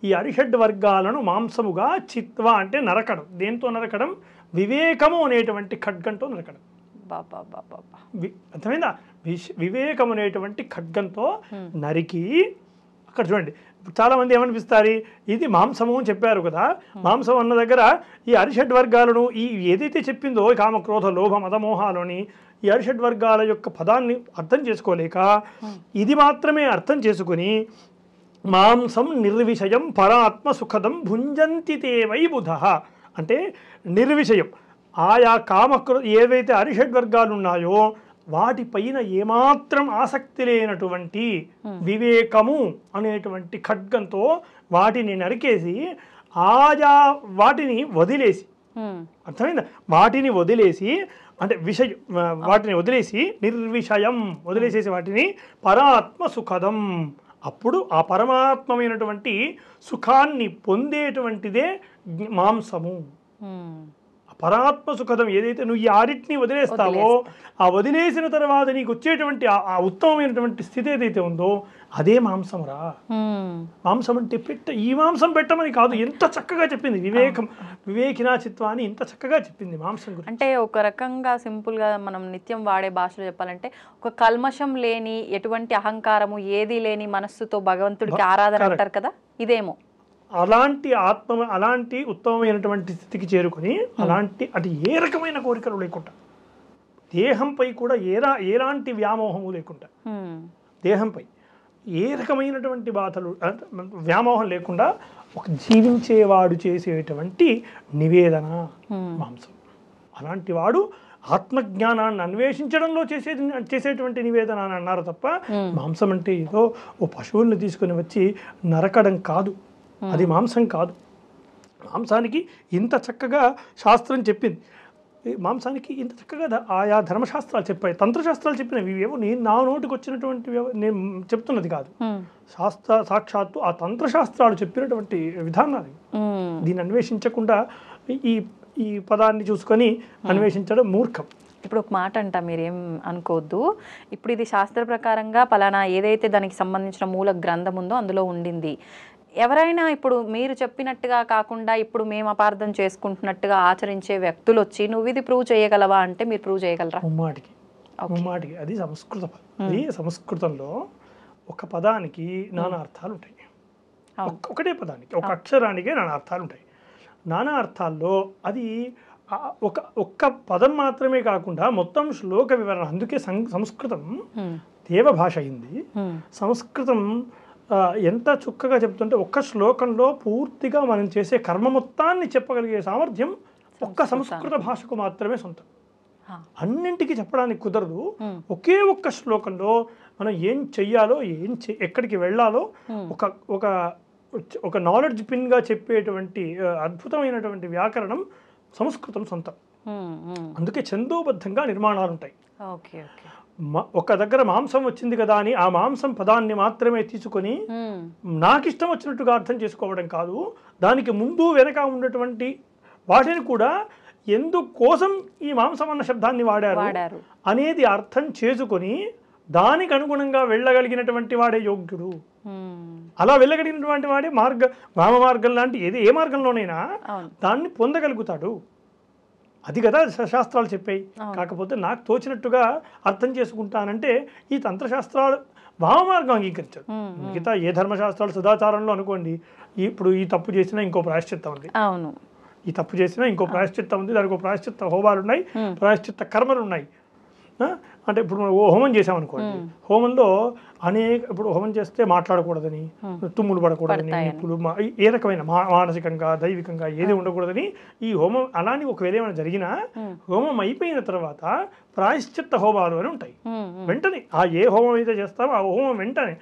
ఈ అరిషడ్ వర్గాలను మాంసముగా చిత్వా అంటే నరకడం. దేంతో నరకడం? వివేకము అనేటువంటి ఖడ్గంతో నరకడం. అర్థమైందా? వివేకం అనేటువంటి ఖడ్గంతో నరికి అక్కడ చూడండి. చాలా మంది ఏమనిపిస్తారు, ఇది మాంసము అని చెప్పారు కదా, మాంసం అన్న దగ్గర ఈ అరిషడ్ వర్గాలను ఈ ఏదైతే చెప్పిందో కామక్రోధ లోభ మదమోహాలని ఈ అరిషడ్ వర్గాల యొక్క పదాన్ని అర్థం చేసుకోలేక ఇది మాత్రమే అర్థం చేసుకుని మాంసం నిర్విషయం పరాత్మ సుఖదం భుంజంతి తే వై బుధ అంటే నిర్విషయం ఆయా ఏవైతే అరిషడ్ వర్గాలు ఉన్నాయో వాటిపైన ఏమాత్రం ఆసక్తి లేనటువంటి వివేకము అనేటువంటి ఖడ్గంతో వాటిని నరికేసి ఆయా వాటిని వదిలేసి, అర్థమైందా? వాటిని వదిలేసి అంటే వాటిని వదిలేసి నిర్విషయం వదిలేసేసి వాటిని పరాత్మ సుఖదం, అప్పుడు ఆ పరమాత్మమైనటువంటి సుఖాన్ని పొందేటువంటిదే మాంసము. పరాత్మ సుఖదం ఏదైతే నువ్వు ఈ ఆరిటిని వదిలేస్తావో ఆ వదిలేసిన తర్వాత నీకు వచ్చేటువంటి ఆ ఉత్తమమైనటువంటి స్థితి ఏదైతే ఉందో అదే మాంసం రా. మాంసం అంటే ఈ మాంసం పెట్టమని కాదు, ఎంత చక్కగా చెప్పింది వివేకినా చిత్వాన్ని ఇంత చక్కగా చెప్పింది మాంసం గురించి.
అంటే ఒక రకంగా సింపుల్ గా మనం నిత్యం వాడే భాషలో చెప్పాలంటే ఒక కల్మషం లేని ఎటువంటి అహంకారము ఏది లేని మనస్సుతో భగవంతుడికి ఆరాధన అంటారు కదా, ఇదేమో
అలాంటి ఉత్తమమైనటువంటి స్థితికి చేరుకుని అటు ఏ రకమైన కోరికలు లేకుండా దేహంపై కూడా ఎలాంటి వ్యామోహము లేకుండా దేహంపై ఏ రకమైనటువంటి బాధలు వ్యామోహం లేకుండా ఒక జీవించేవాడు చేసేటువంటి నివేదన మాంసం. అలాంటి వాడు ఆత్మజ్ఞానాన్ని అన్వేషించడంలో చేసేటువంటి నివేదన అని అన్నారు తప్ప మాంసం అంటే ఏదో ఓ పశువుల్ని తీసుకుని వచ్చి నరకడం కాదు, అది మాంసం కాదు. మాంసానికి ఇంత చక్కగా శాస్త్రం చెప్పింది, మాంసానికి ఇంత చక్కగా ఆయా ధర్మశాస్త్రాలు చెప్పాయి, తంత్రశాస్త్రాలు చెప్పినవి. ఇవేవో నేను నా నోటికి వచ్చినటువంటి నేను చెప్తున్నది కాదు, సాక్షాత్తు ఆ తంత్రశాస్త్రాలు చెప్పినటువంటి విధానాలు. దీన్ని అన్వేషించకుండా ఈ పదాన్ని చూసుకొని అన్వేషించడం మూర్ఖం.
ఇప్పుడు ఒక మాట అంట, మీరేం అనుకోవద్దు. ఇప్పుడు ఇది శాస్త్ర ప్రకారంగా పలానా ఏదైతే దానికి సంబంధించిన మూల గ్రంథం ఉందో అందులో ఉండింది. ఎవరైనా ఇప్పుడు మీరు చెప్పినట్టుగా కాకుండా ఇప్పుడు మేము అపార్థం చేసుకుంటున్నట్టుగా ఆచరించే వ్యక్తులు వచ్చి నువ్వు ఇది ప్రూవ్ చేయగలవా అంటే మీరు ప్రూవ్ చేయగలరా?
ముమ్మాటికి అది సంస్కృతం. అది సంస్కృతంలో ఒక పదానికి నానా అర్థాలు ఉంటాయి. ఒకటే పదానికి ఒక అక్షరానికే నానా అర్థాలు ఉంటాయి. నానా అర్థాల్లో అది ఒక్క పదం మాత్రమే కాకుండా మొత్తం శ్లోక వివరణ. అందుకే సంస్కృతం దేవభాష అయింది. సంస్కృతం ఎంత చక్కగా చెప్తుంటే ఒక్క శ్లోకంలో పూర్తిగా మనం చేసే కర్మ మొత్తాన్ని చెప్పగలిగే సామర్థ్యం ఒక్క సంస్కృత భాషకు మాత్రమే సొంతం. అన్నింటికి చెప్పడానికి కుదరదు. ఒకే ఒక్క శ్లోకంలో మనం ఏం చెయ్యాలో ఎక్కడికి వెళ్ళాలో ఒక నాలెడ్జ్ పిన్గా చెప్పేటువంటి అద్భుతమైనటువంటి వ్యాకరణం సంస్కృతం సొంతం. అందుకే ఛందోబద్ధంగా నిర్మాణాలు ఉంటాయి. ఒక దగ్గర మాంసం వచ్చింది కదా అని ఆ మాంసం పదాన్ని మాత్రమే తీసుకొని నాకు ఇష్టం వచ్చినట్టుగా అర్థం చేసుకోవడం కాదు, దానికి ముందు వెనక ఉన్నటువంటి వాటిని కూడా ఎందుకోసం ఈ మాంసం అన్న శబ్దాన్ని వాడారు అనేది అర్థం చేసుకొని దానికి అనుగుణంగా వెళ్ళగలిగినటువంటి వాడే యోగ్యుడు. అలా వెళ్ళగలిగినటువంటి వాడే వామ మార్గం లాంటి ఏ మార్గంలోనైనా దాన్ని పొందగలుగుతాడు. అది కదా శాస్త్రాలు చెప్పాయి. కాకపోతే నాకు తోచినట్టుగా అర్థం చేసుకుంటానంటే ఈ తంత్రశాస్త్రాలు వామమార్గం అంగీకరించారు. మిగతా ఏ ధర్మశాస్త్రాలు సదాచారంలో అనుకోండి, ఇప్పుడు ఈ తప్పు చేసినా ఇంకో ప్రాయశ్చిత్తం ఉంది, ఈ తప్పు చేసినా ఇంకో ప్రాయశ్చిత్తం ఉంది, దానికి ప్రాయశ్చిత్త హోమాలు ఉన్నాయి, ప్రాయశ్చిత్త కర్మలు ఉన్నాయి. అంటే ఇప్పుడు మనం హోమం చేసామనుకోండి, హోమంలో ఇప్పుడు హోమం చేస్తే మాట్లాడకూడదని, తుమ్ములు పడకూడదని, నిప్పులు ఏ రకమైన మానసికంగా దైవికంగా ఏది ఉండకూడదని ఈ హోమం అలాని ఒకవేళ ఏమైనా జరిగినా హోమం అయిపోయిన తర్వాత ప్రాయశ్చిత్త హోమాలు అని ఉంటాయి. వెంటనే ఏ హోమం అయితే చేస్తామో ఆ హోమం వెంటనే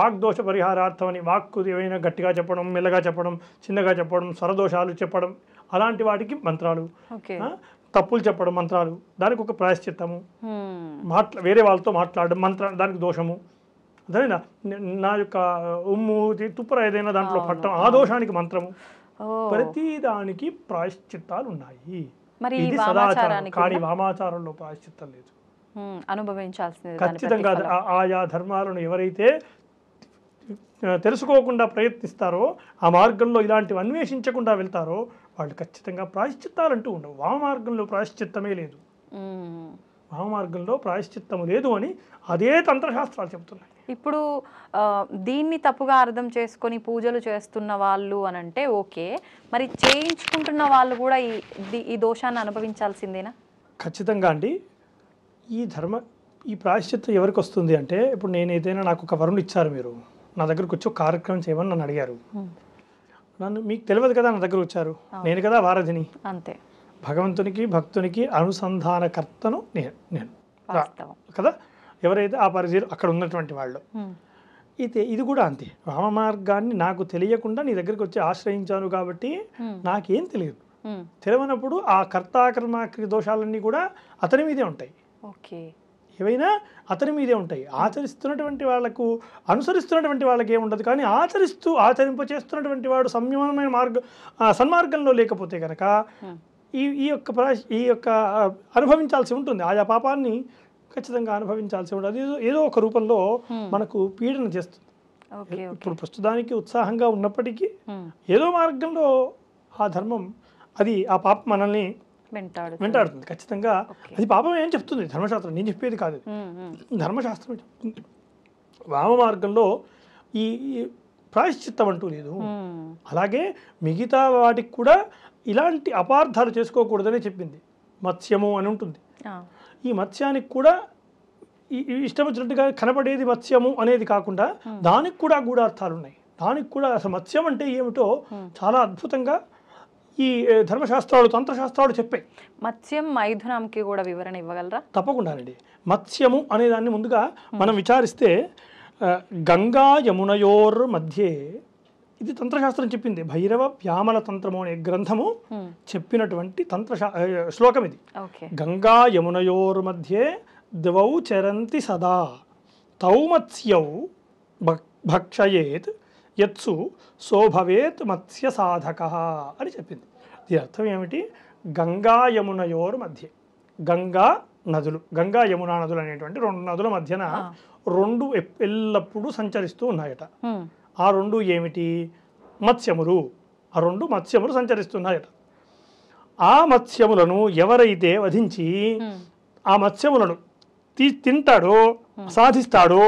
వాగ్దోష పరిహారార్థం అని వాక్కు ఏమైనా గట్టిగా చెప్పడం, మెల్లగా చెప్పడం, చిన్నగా చెప్పడం, స్వరదోషాలు చెప్పడం, అలాంటి వాటికి మంత్రాలు, తప్పులు చెప్పడం మంత్రాలు, దానికి ఒక ప్రాయశ్చిత్తము, వేరే వాళ్ళతో మాట్లాడడం దానికి దోషము, అదేనా నా యొక్క ఉమ్ము తుప్పర ఏదైనా దాంట్లో పట్టం ఆ దోషానికి మంత్రము. ప్రతి దానికి ప్రాయశ్చిత్తాలు ఉన్నాయి. ఇది సదాచారం. కానీ వామాచారంలో ప్రాయశ్చిత్తం లేదు.
అనుభవించాల్సింది
ఖచ్చితంగా ఆయా ధర్మాలను ఎవరైతే తెలుసుకోకుండా ప్రయత్నిస్తారో, ఆ మార్గంలో ఇలాంటివి అన్వేషించకుండా వెళ్తారో వాళ్ళు ఖచ్చితంగా ప్రాయశ్చిత్తాలు అంటూ ఉండవు. వామమార్గంలో ప్రాయశ్చిత్తమే లేదు, వామమార్గంలో ప్రాయశ్చిత్తము లేదు అని అదే తంత్రశాస్త్రాలు చెప్తున్నాయి.
ఇప్పుడు దీన్ని తప్పుగా అర్థం చేసుకొని పూజలు చేస్తున్న వాళ్ళు అని అంటే ఓకే, మరి చేయించుకుంటున్న వాళ్ళు కూడా ఈ దోషాన్ని అనుభవించాల్సిందేనా?
ఖచ్చితంగా అండి. ఈ ప్రాయశ్చిత్తం ఎవరికి వస్తుంది అంటే, ఇప్పుడు నేను ఏదైనా నాకు ఒక వరుణ్ ఇచ్చారు, మీరు నా దగ్గరకు వచ్చి ఒక కార్యక్రమం చేయమని నన్ను అడిగారు. నన్ను మీకు తెలియదు కదా, నా దగ్గర వచ్చారు, నేను కదా వారధిని. అంతే, భగవంతునికి భక్తునికి అనుసంధానకర్తను నేను కదా. ఎవరైతే ఆ పరిధిలో అక్కడ ఉన్నటువంటి వాళ్ళు, అయితే ఇది కూడా అంతే. రామ మార్గాన్ని నాకు తెలియకుండా నీ దగ్గరికి వచ్చి ఆశ్రయించాను కాబట్టి నాకేం తెలియదు. తెలియనప్పుడు ఆ కర్తాకర్మాక్రియ దోషాలన్నీ కూడా అతని మీదే ఉంటాయి. ఓకే, ఏవైనా అతని మీదే ఉంటాయి. ఆచరిస్తున్నటువంటి వాళ్లకు, అనుసరిస్తున్నటువంటి వాళ్ళకి ఏముండదు. కానీ ఆచరింపచేస్తున్నటువంటి వాడు సంయమనమైన సన్మార్గంలో లేకపోతే కనుక ఈ యొక్క అనుభవించాల్సి ఉంటుంది. ఆయా పాపాన్ని ఖచ్చితంగా అనుభవించాల్సి ఉంటుంది. ఏదో ఒక రూపంలో మనకు పీడన చేస్తుంది. ఇప్పుడు ప్రస్తుతానికి ఉత్సాహంగా ఉన్నప్పటికీ ఏదో మార్గంలో ఆ ధర్మం, అది ఆ పాపం మనల్ని వెంటాడుతుంది. ఖచ్చితంగా అది పాపం ఏం చెప్తుంది ధర్మశాస్త్రం, నేను చెప్పేది కాదు, ధర్మశాస్త్రం చెప్తుంది. వామ మార్గంలో ఈ ప్రాయశ్చిత్తం అంటూ లేదు. అలాగే మిగతా వాటికి కూడా ఇలాంటి అపార్థాలు చేసుకోకూడదని చెప్పింది. మత్స్యము అని ఉంటుంది. ఈ మత్స్యానికి కూడా ఇష్టం వచ్చినట్టుగా కనపడేది మత్స్యము అనేది కాకుండా దానికి కూడా గూఢార్థాలు ఉన్నాయి. దానికి కూడా అసలు మత్స్యం అంటే ఏమిటో చాలా అద్భుతంగా ఈ ధర్మశాస్త్రాలు, తంత్రశాస్త్రాలు చెప్పాయి.
మత్స్యం మైథునంకి కూడా వివరణ ఇవ్వగలరా?
తప్పకుండానండి. మత్స్యము అనేదాన్ని ముందుగా మనం విచారిస్తే గంగా యమునయోర్ మధ్యే, ఇది తంత్రశాస్త్రం చెప్పింది. భైరవ వ్యామల తంత్రము అనే గ్రంథము చెప్పినటువంటి శ్లోకం ఇది. గంగా యమునయోర్ మధ్యే ద్వౌ చరంతి సదా తౌ మత్స్యౌ భక్షయేత్ యత్సు సోభవేత్ మత్స్య సాధక అని చెప్పింది. దీని అర్థం ఏమిటి? గంగా యమునయోర్ మధ్య, గంగా నదులు, గంగా యమునా నదులు అనేటువంటి రెండు నదుల మధ్యన రెండు ఎల్లప్పుడూ సంచరిస్తూ ఉన్నాయట. ఆ రెండు ఏమిటి? మత్స్యములు. ఆ రెండు మత్స్యములు సంచరిస్తున్నాయట. ఆ మత్స్యములను ఎవరైతే వధించి ఆ మత్స్యములను తింటాడో, సాధిస్తాడో,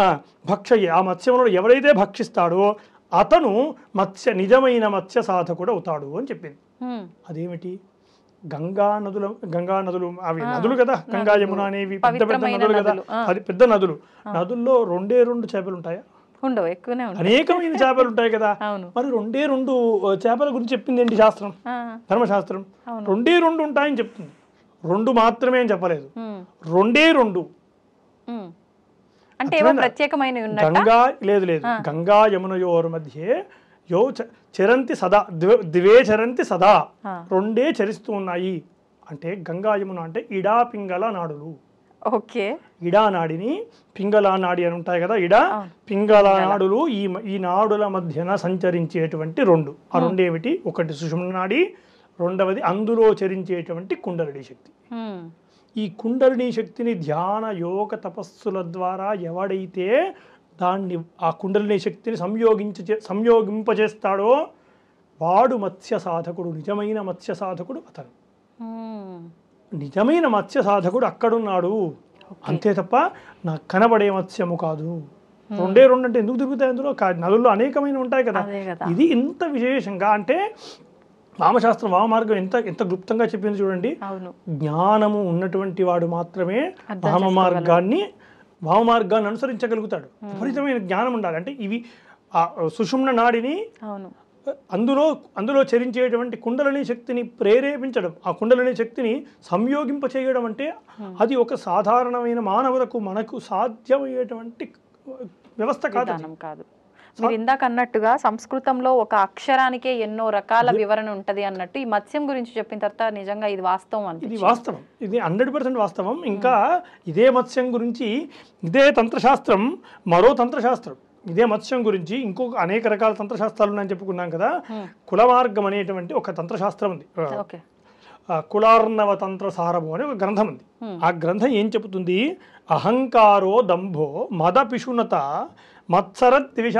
ఆ మత్స్యములను ఎవరైతే భక్షిస్తాడో అతను నిజమైన మత్స్య సాధకుడు అవుతాడు అని చెప్పింది. అదేమిటి? గంగా నదులు అవి నదులు కదా, గంగా యమున అనేవి పెద్ద పెద్ద నదులు కదా, అది పెద్ద నదులు. నదుల్లో రెండు చేపలు ఉంటాయా?
ఉండవు, ఎక్కువనే ఉంటాయి.
అనేకమైన చేపలు ఉంటాయి కదా. మరి రెండు చేపల గురించి చెప్పింది ఏంటి శాస్త్రం? ధర్మశాస్త్రం రెండు ఉంటాయని చెప్తుంది. రెండు మాత్రమే అని చెప్పలేదు, రెండు.
అంటే
గంగా లేదు గంగా యమునయోర్ మధ్యే యో చరంతి సదా, దివే చరంతి సదా, రెండే చరిస్తూ ఉన్నాయి. అంటే గంగా యమున అంటే ఇడా పింగళ నాడులు.
ఓకే,
ఇడా నాడిని పింగళ నాడి అని ఉంటాయి కదా, ఇడా పింగళ నాడులు. ఈ నాడుల మధ్యన సంచరించేటువంటి రెండు. ఆ రెండు ఏమిటి? ఒకటి సుషుమ్న నాడి, రెండవది అందులో చరించేటువంటి కుండలిని శక్తి. ఈ కుండలిని శక్తిని ధ్యాన యోగ తపస్సుల ద్వారా ఎవడైతే దాన్ని, ఆ కుండలిని శక్తిని సంయోగింపజేస్తాడో వాడు మత్స్య సాధకుడు, నిజమైన మత్స్య సాధకుడు అతను. నిజమైన మత్స్య సాధకుడు అక్కడున్నాడు, అంతే తప్ప నాకు కనబడే మత్స్యము కాదు. రెండు అంటే ఎందుకు తిరుగుతాయి? అందులో నదుల్లో అనేకమైన ఉంటాయి కదా. ఇది ఇంత విశేషంగా అంటే వామశాస్త్రం, వామమార్గం ఎంత గుప్తంగా చెప్పింది చూడండి. జ్ఞానము ఉన్నటువంటి వాడు మాత్రమే వామమార్గాన్ని అనుసరించగలుగుతాడు. విపరీతమైన జ్ఞానం ఉండాలి. అంటే ఇవి సుషుమ్న నాడిని, అందులో చరించేటువంటి కుండలిని శక్తిని ప్రేరేపించడం, ఆ కుండలిని శక్తిని సంయోగింపచేయడం అంటే అది ఒక సాధారణమైన మానవులకు, మనకు సాధ్యమయ్యేటువంటి వ్యవస్థ కాదు.
మీరు ఇందాక అన్నట్టుగా సంస్కృతంలో ఒక అక్షరానికే ఎన్నో రకాల వివరణ ఉంటది అన్నట్టు ఈ మత్స్యం గురించి చెప్పిన తర్వాత నిజంగా ఇది వాస్తవం
ఇది వాస్తవం, ఇది 100% వాస్తవం. ఇంకా ఇదే మత్స్యం గురించి ఇదే తంత్రశాస్త్రం, మరో తంత్రశాస్త్రం ఇదే మత్స్యం గురించి ఇంకొక అనేక రకాల తంత్రశాస్త్రాలు ఉన్నాయని చెప్పుకున్నాం కదా. కులమార్గం అనేటువంటి ఒక తంత్రశాస్త్రం ఉంది, కులార్ణవ తంత్ర సారము అనే ఒక గ్రంథం ఉంది. ఆ గ్రంథం ఏం చెబుతుంది? అహంకారో దంభో మద పిశునత మత్సరద్విష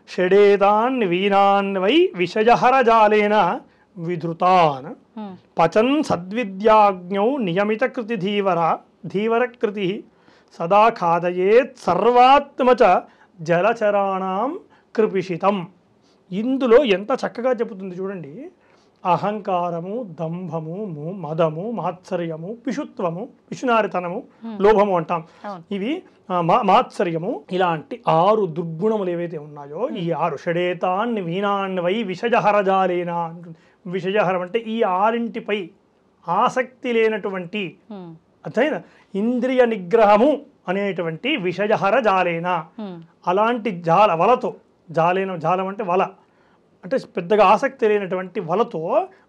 షడేతాన్ వీనాన్ వై విషజహర జాలేన విధృతాన్ పచన్ సద్విద్యాజ్ఞౌ నియమిత కృతి ధీవర కృతి సదా ఖాదయేత్ సర్వాత్మచ జలచరాణం కృపిషితం. ఇందులో ఎంత చక్కగా చెబుతుంది చూడండి. అహంకారము, దంభము, మదము, మాత్సర్యము, పిశుత్వము, పిశునారితనము, లోభము అంటాం. ఇవి మాత్సర్యము, ఇలాంటి 6 దుర్గుణములు ఏవైతే ఉన్నాయో ఈ 6 షడేతాన్ వీనాన్ వై విషజహరజాలేనా అంటుంది. విషజహరం అంటే ఈ 6 ఆసక్తి లేనటువంటి అర్థమైనా ఇంద్రియ నిగ్రహము అనేటువంటి విషజహర జాలేనా, అలాంటి వలతో జాలం అంటే వల అంటే పెద్దగా ఆసక్తి లేనటువంటి వలతో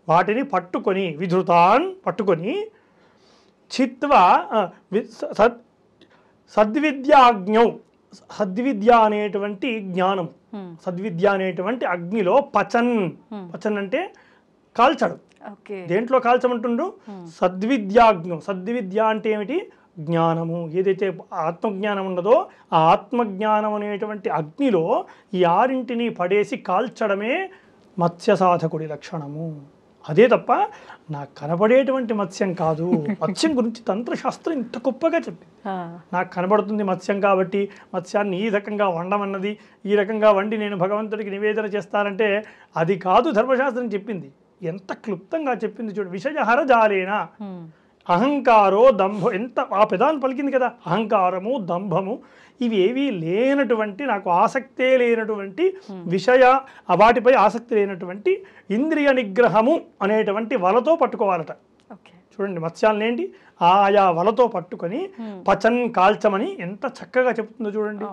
వాటిని పట్టుకొని విధృతాన్ పట్టుకొని చిత్వ సద్విద్యాజ్ఞౌ సద్విద్య అనేటువంటి జ్ఞానం, సద్విద్య అనేటువంటి అగ్నిలో పచన్ అంటే కాల్చడం. దేంట్లో కాల్చమంటుండ్రు? సద్విద్యాజ్ఞం. సద్విద్య అంటే ఏమిటి? జ్ఞానము. ఏదైతే ఆత్మజ్ఞానం ఉన్నదో ఆ ఆత్మజ్ఞానం అనేటువంటి అగ్నిలో ఈ 6 పడేసి కాల్చడమే మత్స్య సాధకుడి లక్షణము. అదే తప్ప నాకు కనబడేటువంటి మత్స్యం కాదు. మత్స్యం గురించి తంత్రశాస్త్రం ఇంత గొప్పగా చెప్పింది. నాకు కనబడుతుంది మత్స్యం కాబట్టి మత్స్యాన్ని ఈ రకంగా వండమన్నది, ఈ రకంగా వండి నేను భగవంతుడికి నివేదన చేస్తానంటే అది కాదు ధర్మశాస్త్రం చెప్పింది. ఎంత క్లుప్తంగా చెప్పింది చూడు. విషజహర జాలేనా అహంకారో దంభ, ఎంత ఆ పెదాన్ని పలికింది కదా. అహంకారము, దంభము ఇవి ఏవీ లేనటువంటి, నాకు ఆసక్తే లేనటువంటి వాటిపై ఆసక్తి లేనటువంటి ఇంద్రియ నిగ్రహము అనేటువంటి వలతో పట్టుకోవాలట. చూడండి మత్స్యాలను ఏంటి ఆయా వలతో పట్టుకొని పచన్ కాల్చమని ఎంత చక్కగా చెప్తుందో చూడండి.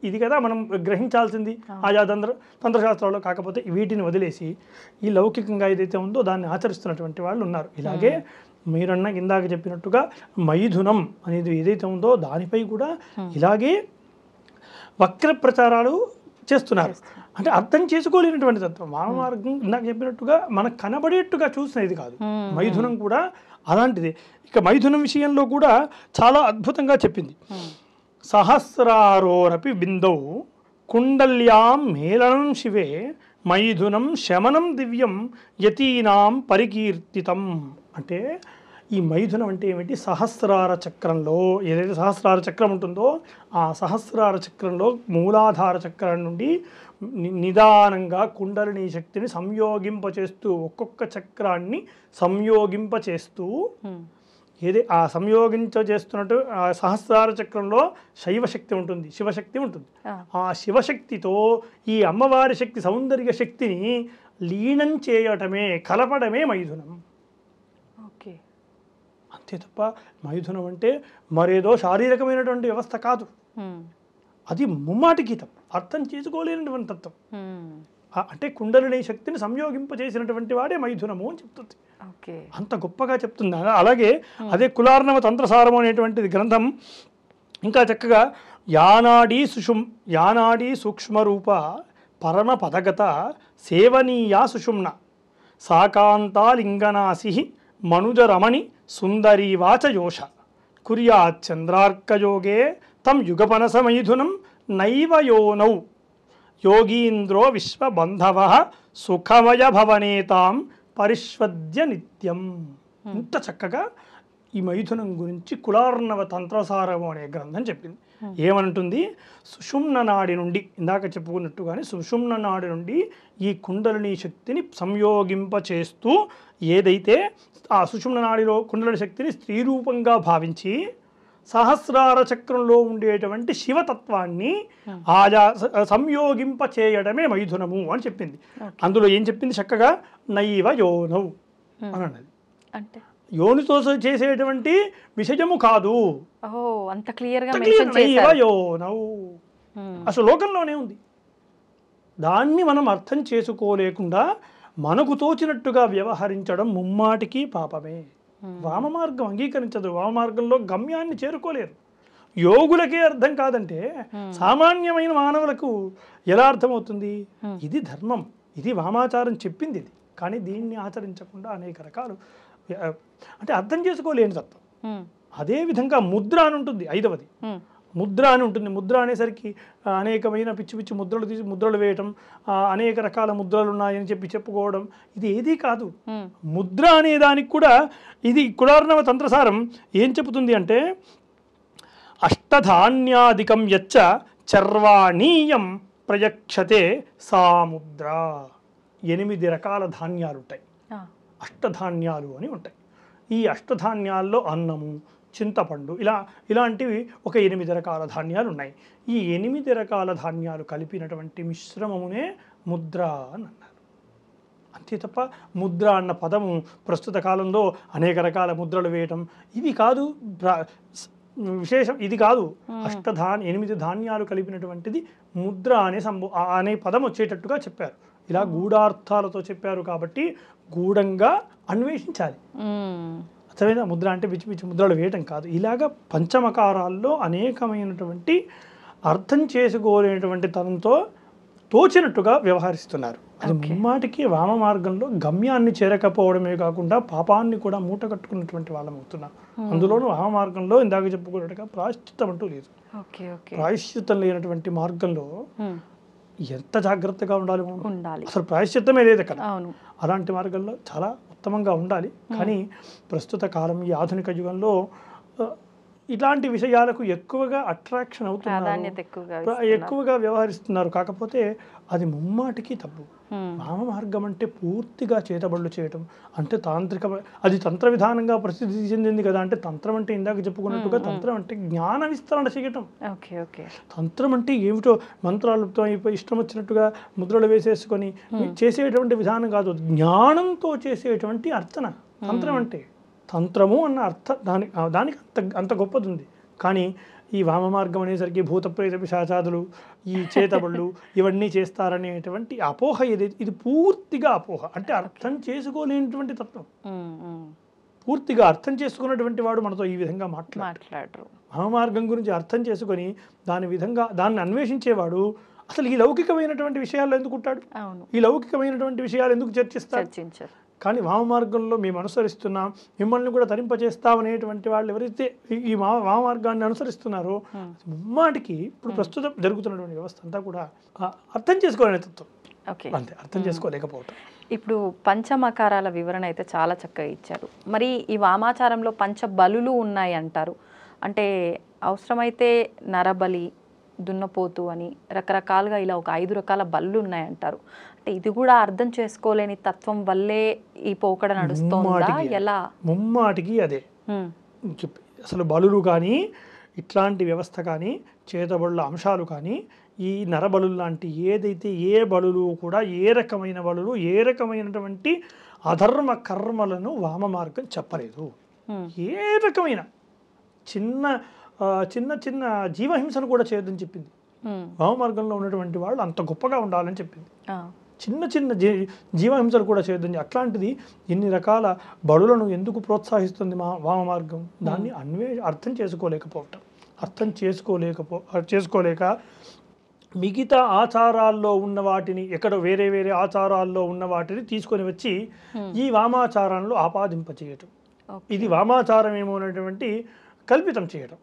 ఇది కదా మనం గ్రహించాల్సింది ఆయా తంత్రశాస్త్రాల్లో. కాకపోతే వీటిని వదిలేసి ఈ లౌకికంగా ఏదైతే ఉందో దాన్ని ఆచరిస్తున్నటువంటి వాళ్ళు ఉన్నారు. ఇలాగే మీరన్న ఇందాక చెప్పినట్టుగా మైథునం అనేది ఏదైతే ఉందో దానిపై కూడా ఇలాగే వక్ర ప్రచారాలు చేస్తున్నారు. అంటే అర్థం చేసుకోలేనటువంటి తత్వం. మానవ మార్గం ఇందాక చెప్పినట్టుగా మనకు కనబడేట్టుగా చూసినది కాదు. మైథునం కూడా అలాంటిది. ఇక మైథునం విషయంలో కూడా చాలా అద్భుతంగా చెప్పింది. సహస్రారోరపి బిందౌ కుండల్యాం మేళనం శివే మైథునం శమనం దివ్యం యతీనాం పరికీర్తితం. అంటే ఈ మైథునం అంటే ఏమిటి? సహస్రార చక్రంలో ఏదైతే సహస్రార చక్రం ఉంటుందో ఆ సహస్రార చక్రంలో మూలాధార చక్రం నుండి నిదానంగా కుండలిని శక్తిని సంయోగింపచేస్తూ ఒక్కొక్క చక్రాన్ని సంయోగింపచేస్తూ ఆ సంయోగించేస్తున్నట్టు ఆ సహస్రార చక్రంలో శైవశక్తి ఉంటుంది, శివశక్తి ఉంటుంది. ఆ శివశక్తితో ఈ అమ్మవారి శక్తి సౌందర్య శక్తిని లీనం చేయటమే, కలపడమే మైథునం. అంతే తప్ప మైథునం అంటే మరేదో శారీరకమైనటువంటి వ్యవస్థ కాదు. అది ముమ్మాటికి అర్థం చేసుకోలేనటువంటి తత్వం. అంటే కుండలిని శక్తిని సంయోగింపజేసినటువంటి వాడే మైథునము అని చెప్తుంది. అంత గొప్పగా చెప్తుంది. అలాగే అదే కులార్ణవ తంత్రసారము అనేటువంటిది గ్రంథం ఇంకా చక్కగా యానాడీ సూక్ష్మరూప పరమ పదగత సేవనీయా సుషుమ్న సాకాంతాలింగనాసి మనుజరమణి సుందరీవాచ యోష కుర్యాచంద్రార్కయోగే తం యుగపనసమైథునం నైవ యోనౌ యోగీంద్రో విశ్వబంధవ సుఖమయ భవనేతాం పరిష్వద్య నిత్యం. ఇంత చక్కగా ఈ మైథునం గురించి కులార్ణవ తంత్రసారము అనే గ్రంథం చెప్పింది. ఏమంటుంది? సుషుమ్న నాడి నుండి ఇందాక చెప్పుకున్నట్టుగానే సుషుమ్న నాడి నుండి ఈ కుండలిని శక్తిని సంయోగింపచేస్తూ ఏదైతే ఆ సుషుమ్న నాడిలో కుండలిని శక్తిని స్త్రీ రూపంగా భావించి సహస్రార చక్రంలో ఉండేటువంటి శివతత్వాన్ని ఆయా సంయోగింప చేయడమే మైథునము అని చెప్పింది. అందులో ఏం చెప్పింది చక్కగా? నైవ యోనౌ అని అన్నది. అంటే యోనితో చేసేటువంటి విషయము కాదు.
అంత క్లియర్గా
నైవ యోనౌ అసలు లోకంలోనే ఉంది. దాన్ని మనం అర్థం చేసుకోలేకుండా మనకు తోచినట్టుగా వ్యవహరించడం ముమ్మాటికి పాపమే. వామ మార్గం అంగీకరించదు. వామ మార్గంలో గమ్యాన్ని చేరుకోలేరు. యోగులకే అర్థం కాదంటే సామాన్యమైన మానవులకు ఎలా అర్థమవుతుంది? ఇది ధర్మం, ఇది వామాచారం చెప్పింది ఇది, కానీ దీన్ని ఆచరించకుండా అనేక రకాలు అంటే అర్థం చేసుకోలేని తత్వం. అదేవిధంగా ముద్ర అని ఉంటుంది, 5వది ముద్ర అని ఉంటుంది. ముద్ర అనేసరికి అనేకమైన పిచ్చి పిచ్చి ముద్రలు తీసి ముద్రలు వేయటం, అనేక రకాల ముద్రలు ఉన్నాయని చెప్పుకోవడం, ఇది ఏదీ కాదు. ముద్ర అనే దానికి కూడా ఇది కులార్ణవ తంత్రసారం ఏం చెబుతుంది అంటే, అష్టధాన్యాదికం యచ్చ చర్వాణీయం ప్రయక్షతే సా ముద్ర. 8 రకాల ధాన్యాలు ఉంటాయి, అష్టధాన్యాలు అని ఉంటాయి. ఈ అష్టధాన్యాల్లో అన్నము, చింతపండు, ఇలాంటివి ఒక 8 రకాల ధాన్యాలు ఉన్నాయి. ఈ 8 రకాల ధాన్యాలు కలిపినటువంటి మిశ్రమమునే ముద్ర అని అన్నారు. అంతే తప్ప ముద్ర అన్న పదము ప్రస్తుత కాలంలో అనేక రకాల ముద్రలు వేయటం ఇవి కాదు విశేషం, ఇది కాదు. 8 ధాన్యాలు కలిపినటువంటిది ముద్ర అనే పదం వచ్చేటట్టుగా చెప్పారు. ఇలా గూఢార్థాలతో చెప్పారు కాబట్టి గూఢంగా అన్వేషించాలి. అర్థమైనా? ముద్ర అంటే పిచ్చి పిచ్చి ముద్రలు వేయటం కాదు. ఇలాగ పంచమకారాల్లో అనేకమైనటువంటి అర్థం చేసుకోలేనటువంటి తనంతో తోచినట్టుగా వ్యవహరిస్తున్నారు. అది ముమ్మాటికి వామ మార్గంలో గమ్యాన్ని చేరకపోవడమే కాకుండా పాపాన్ని కూడా మూట కట్టుకున్నటువంటి వాళ్ళం అవుతున్నాం. అందులోనూ వామ మార్గంలో ఇందాక చెప్పుకున్నట్టుగా ప్రాయశ్చిత్తం అంటూ లేదు. ప్రాయశ్చిత్తం లేనటువంటి మార్గంలో ఎంత జాగ్రత్తగా ఉండాలి. అసలు ప్రాయశ్చిత్తమే లేదు అక్కడ. అలాంటి మార్గంలో చాలా ఉత్తమంగా ఉండాలి. కానీ ప్రస్తుత కాలం, ఈ ఆధునిక యుగంలో ఇలాంటి విషయాలకు ఎక్కువగా అట్రాక్షన్ అవుతున్నారు, ఎక్కువగా వ్యవహరిస్తున్నారు. కాకపోతే అది ముమ్మాటికి తప్పు. వామ మార్గం అంటే పూర్తిగా చేతబడులు చేయటం, అంటే తాంత్రిక, అది తంత్ర విధానంగా ప్రసిద్ధి చెందింది కదా. అంటే తంత్రం అంటే ఇందాక చెప్పుకున్నట్టుగా తంత్రం అంటే జ్ఞాన విస్తరణ చేయటం. తంత్రం అంటే ఏమిటో మంత్రాలతో ఇష్టం వచ్చినట్టుగా ముద్రలు వేసేసుకొని చేసేటువంటి విధానం కాదు, జ్ఞానంతో చేసేటువంటి అర్చన తంత్రం అంటే. తంత్రము అన్న అర్థం దానికి అంత గొప్పది ఉంది. కానీ ఈ వామ మార్గం అనేసరికి భూత ప్రేత పిశాచాదులు, ఈ చేతబళ్ళు ఇవన్నీ చేస్తారనేటువంటి అపోహ ఇది పూర్తిగా అపోహ. అంటే అర్థం చేసుకోలేనటువంటి తత్వం. పూర్తిగా అర్థం చేసుకున్నటువంటి వాడు మనతో ఈ విధంగా మాట్లాడరు. వామ మార్గం గురించి అర్థం చేసుకొని దాన్ని అన్వేషించేవాడు అసలు ఈ లౌకికమైనటువంటి విషయాల్లో ఎందుకు ఉంటాడు? ఈ లౌకికమైనటువంటి విషయాలు ఎందుకు చర్చిస్తారు? కానీ వామ మార్గంలో మేము అనుసరిస్తున్నాం, మిమ్మల్ని కూడా తరింపచేస్తామనేటువంటి వాళ్ళు ఎవరైతే ఈ వామ మార్గాన్ని అనుసరిస్తున్నారో ముమ్మాటికి ఇప్పుడు ప్రస్తుతం జరుగుతున్నటువంటి వ్యవస్థ అంతా కూడా అర్థం చేసుకోలేని తత్వం. అంతే, అర్థం చేసుకోలేకపోవటం.
ఇప్పుడు పంచమకారాల వివరణ అయితే చాలా చక్కగా ఇచ్చారు. మరి ఈ వామాచారంలో పంచబలులు ఉన్నాయి అంటారు. అంటే అవసరమైతే నరబలి, దున్నపోతు అని రకరకాలుగా ఇలా ఒక 5 రకాల బలులు ఉన్నాయంటారు. అంటే ఇది కూడా అర్థం చేసుకోలేని తత్వం వల్లే ఈ పోకడ నడుస్తోందా? ఎలా?
ముమ్మాటికి అదే. అసలు బలులు కానీ, ఇట్లాంటి వ్యవస్థ కానీ, చేతబడుల అంశాలు కానీ, ఈ నరబలు లాంటి ఏదైతే ఏ బలులు కూడా ఏ రకమైన బలులు, ఏ రకమైనటువంటి అధర్మ కర్మలను వామ మార్గం చెప్పలేదు. ఏ రకమైన చిన్న చిన్న జీవహింసను కూడా చేయొద్దని చెప్పింది. వామ మార్గంలో ఉన్నటువంటి వాళ్ళు అంత గొప్పగా ఉండాలని చెప్పింది. చిన్న చిన్న జీవహింసలు కూడా చేయొద్దని. అట్లాంటిది ఇన్ని రకాల బడులను ఎందుకు ప్రోత్సహిస్తుంది వామ మార్గం? దాన్ని అర్థం చేసుకోలేక మిగతా ఆచారాల్లో ఉన్న వాటిని, ఎక్కడ వేరే వేరే ఆచారాల్లో ఉన్న వాటిని తీసుకొని వచ్చి ఈ వామాచారంలో ఆపాదింపచేయటం, ఇది వామాచారం ఏమో అనేటువంటి కల్పితం చేయడం,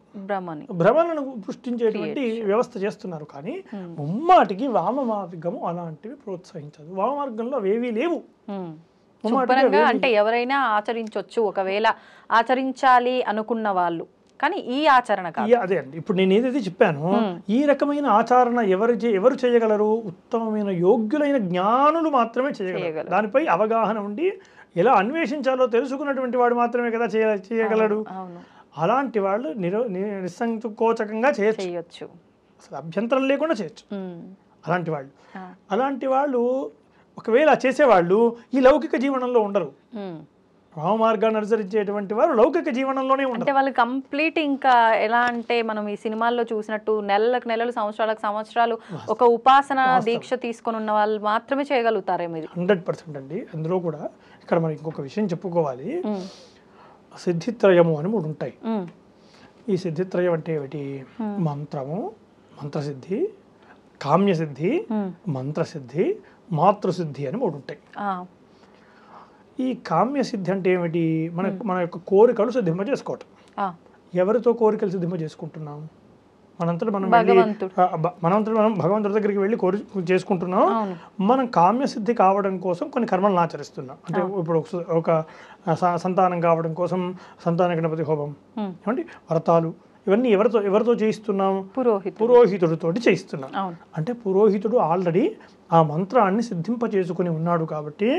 భ్రమలను సృష్టించేటువంటి వ్యవస్థ చేస్తున్నారు. కానీ ముమ్మాటికి వామ మార్గము అలాంటివి ప్రోత్సహించదు. వామ మార్గంలో అవేవీ లేవు.
అంటే ఎవరైనా ఆచరించవచ్చు, ఒకవేళ ఆచరించాలి అనుకున్న వాళ్ళు. కానీ ఈ ఆచరణ
అదే అండి. ఇప్పుడు నేను ఏదైతే చెప్పానో ఈ రకమైన ఆచరణ ఎవరు చేయగలరు? ఉత్తమమైన యోగ్యులైన జ్ఞానులు మాత్రమే చేయగలరు. దానిపై అవగాహన ఉండి ఎలా అన్వేషించాలో తెలుసుకున్నటువంటి వాడు మాత్రమే కదా చేయగలడు. అలాంటి వాళ్ళు నిస్సంకోచకంగా చేయొచ్చు, అసలు అభ్యంతరం లేకుండా చేయొచ్చు. అలాంటి వాళ్ళు ఒకవేళ చేసేవాళ్ళు ఈ లౌకిక జీవనంలో ఉండరు. రామ మార్గాన్ని అనుసరించేటువంటి వారు లౌకిక జీవనంలోనే
అంటే
ఉంటారు.
వాళ్ళు కంప్లీట్ ఇంకా ఎలా అంటే మనం ఈ సినిమాల్లో చూసినట్టు నెలలకు నెలలు సంవత్సరాలకు సంవత్సరాలు ఒక ఉపాసన దీక్ష తీసుకొని ఉన్న వాళ్ళు మాత్రమే చేయగలుగుతారేమో ఇది.
100% అండి. అందులో కూడా ఇక్కడ మనం ఇంకొక విషయం చెప్పుకోవాలి. సిద్ధిత్రయము అని 3 ఉంటాయి. ఈ సిద్ధిత్రయం అంటే ఏమిటి? మంత్రము, మంత్రసిద్ధి, కామ్యసిద్ధి, మంత్రసిద్ధి, మాతృసిద్ధి అని 3 ఉంటాయి. ఈ కామ్యసిద్ధి అంటే ఏమిటి? మన యొక్క కోరికలు సిద్ధింప చేసుకోవటం. ఎవరితో కోరికలు సిద్ధింప చేసుకుంటున్నాం? మనంతట మనం భగవంతుడి దగ్గరికి వెళ్ళి చేసుకుంటున్నాం. మనం కామ్యసిద్ధి కావడం కోసం కొన్ని కర్మలను ఆచరిస్తున్నాం. అంటే ఇప్పుడు ఒక సంతానం కావడం కోసం సంతాన గణపతి హోమం, ఏమండి వ్రతాలు, ఇవన్నీ ఎవరితో చేయిస్తున్నాం? పురోహితుడితోటి చేయిస్తున్నాం. అంటే పురోహితుడు ఆల్రెడీ ఆ మంత్రాన్ని సిద్ధింప చేసుకుని ఉన్నాడు కాబట్టి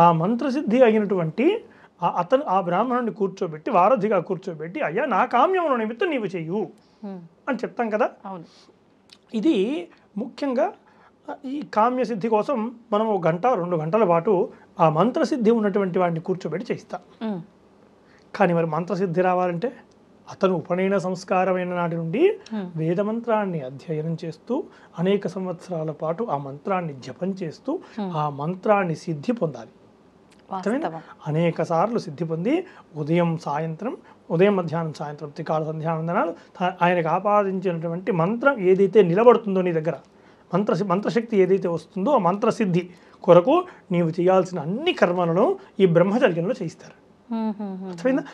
ఆ మంత్రసిద్ధి అయినటువంటి ఆ బ్రాహ్మణుడిని కూర్చోబెట్టి, వారధిగా కూర్చోబెట్టి, అయ్యా నా కామ్యముల నిమిత్తం నీవు చెయ్యు అని చెప్తాం కదా. ఇది ముఖ్యంగా ఈ కామ్యసిద్ధి కోసం మనం 1 గంట 2 గంటల పాటు ఆ మంత్రసిద్ధి ఉన్నటువంటి వాడిని కూర్చోబెట్టి చేయిస్తాం. కానీ మరి మంత్రసిద్ధి రావాలంటే అతను ఉపనయన సంస్కారమైన నాటి నుండి వేదమంత్రాన్ని అధ్యయనం చేస్తూ అనేక సంవత్సరాల పాటు ఆ మంత్రాన్ని జపం చేస్తూ ఆ మంత్రాన్ని సిద్ధి పొందాలి. అనేక సార్లు సిద్ధి పొంది ఉదయం మధ్యాహ్నం సాయంత్రం త్రికాల సంధ్యావందనాలు ఆయనకు ఆపాదించినటువంటి మంత్రం ఏదైతే నిలబడుతుందో నీ దగ్గర, మంత్రశక్తి ఏదైతే వస్తుందో ఆ మంత్రసిద్ధి కొరకు నీవు చేయాల్సిన అన్ని కర్మలను ఈ బ్రహ్మచర్యంలో చేయిస్తారు. అర్థమైందా?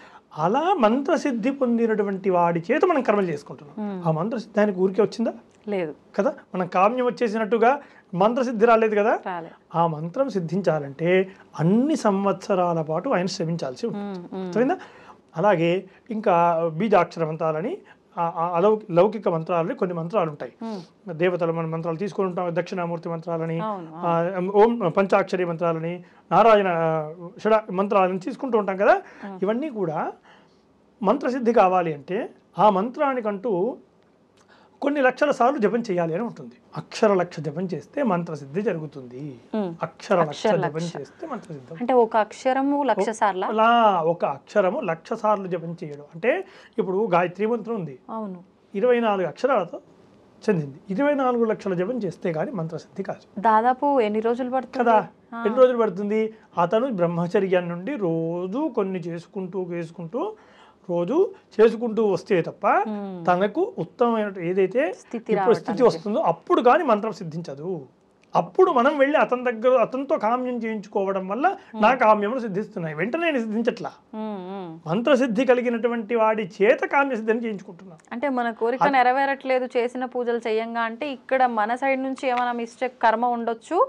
అలా మంత్రసిద్ధి పొందినటువంటి వాడి చేత మనం కర్మలు చేసుకుంటున్నాం. ఆ మంత్రసిద్ధి ఆయనకు ఊరికే వచ్చిందా?
లేదు కదా.
మనం కామ్యం వచ్చేసినట్టుగా మంత్రసిద్ధి రాలేదు కదా. ఆ మంత్రం సిద్ధించాలంటే అన్ని సంవత్సరాల పాటు ఆయన శ్రమించాల్సి ఉంటుంది. అలాగే ఇంకా బీజాక్షర మంత్రాలని, లౌకిక మంత్రాలని కొన్ని మంత్రాలు ఉంటాయి. దేవతల మంత్రాలు తీసుకొని ఉంటాం. దక్షిణామూర్తి మంత్రాలని, ఓం పంచాక్షరి మంత్రాలని, నారాయణ షడ మంత్రాలని తీసుకుంటూ ఉంటాం కదా. ఇవన్నీ కూడా మంత్రసిద్ధి కావాలి అంటే ఆ మంత్రానికంటూ కొన్ని లక్షల సార్లు జపం చేయాలి అని ఉంటుంది. అక్షర లక్ష జపం చేస్తే మంత్రసిద్ధి జరుగుతుంది. అక్షర లక్ష జపం చేస్తే మంత్రసిద్ధి.
అంటే ఒక అక్షరము 1,00,000 సార్లు,
ఒక అక్షరము 1,00,000 సార్లు జపం చేయడం. అంటే ఇప్పుడు గాయత్రి మంత్రం ఉంది, 24 అక్షరాలతో చెందింది. 24 లక్షల జపం చేస్తే కానీ మంత్రసిద్ధి కాదు.
దాదాపు ఎన్ని రోజులు పడుతుంది
కదా? ఎన్ని రోజులు పడుతుంది? అతను బ్రహ్మచర్యం నుండి రోజు కొన్ని చేసుకుంటూ రోజు చేసుకుంటూ వస్తే తప్ప తనకు ఉత్తమమైన ఏదైతే స్థితి వస్తుందో అప్పుడు కానీ మంత్రం సిద్ధించదు. అప్పుడు మనం వెళ్ళి అతనితో కామ్యం చేయించుకోవడం వల్ల నా కామ్యములు సిద్ధిస్తున్నాయి. వెంటనే సిద్ధించట్లా. మంత్రసిద్ధి కలిగినటువంటి వాడి చేత కామ్యసిద్ధిని చేయించుకుంటున్నాం.
అంటే మన కోరిక నెరవేరట్లేదు చేసిన పూజలు చేయంగా అంటే ఇక్కడ మన సైడ్ నుంచి ఏమైనా మిస్టేక్ కర్మ ఉండొచ్చు.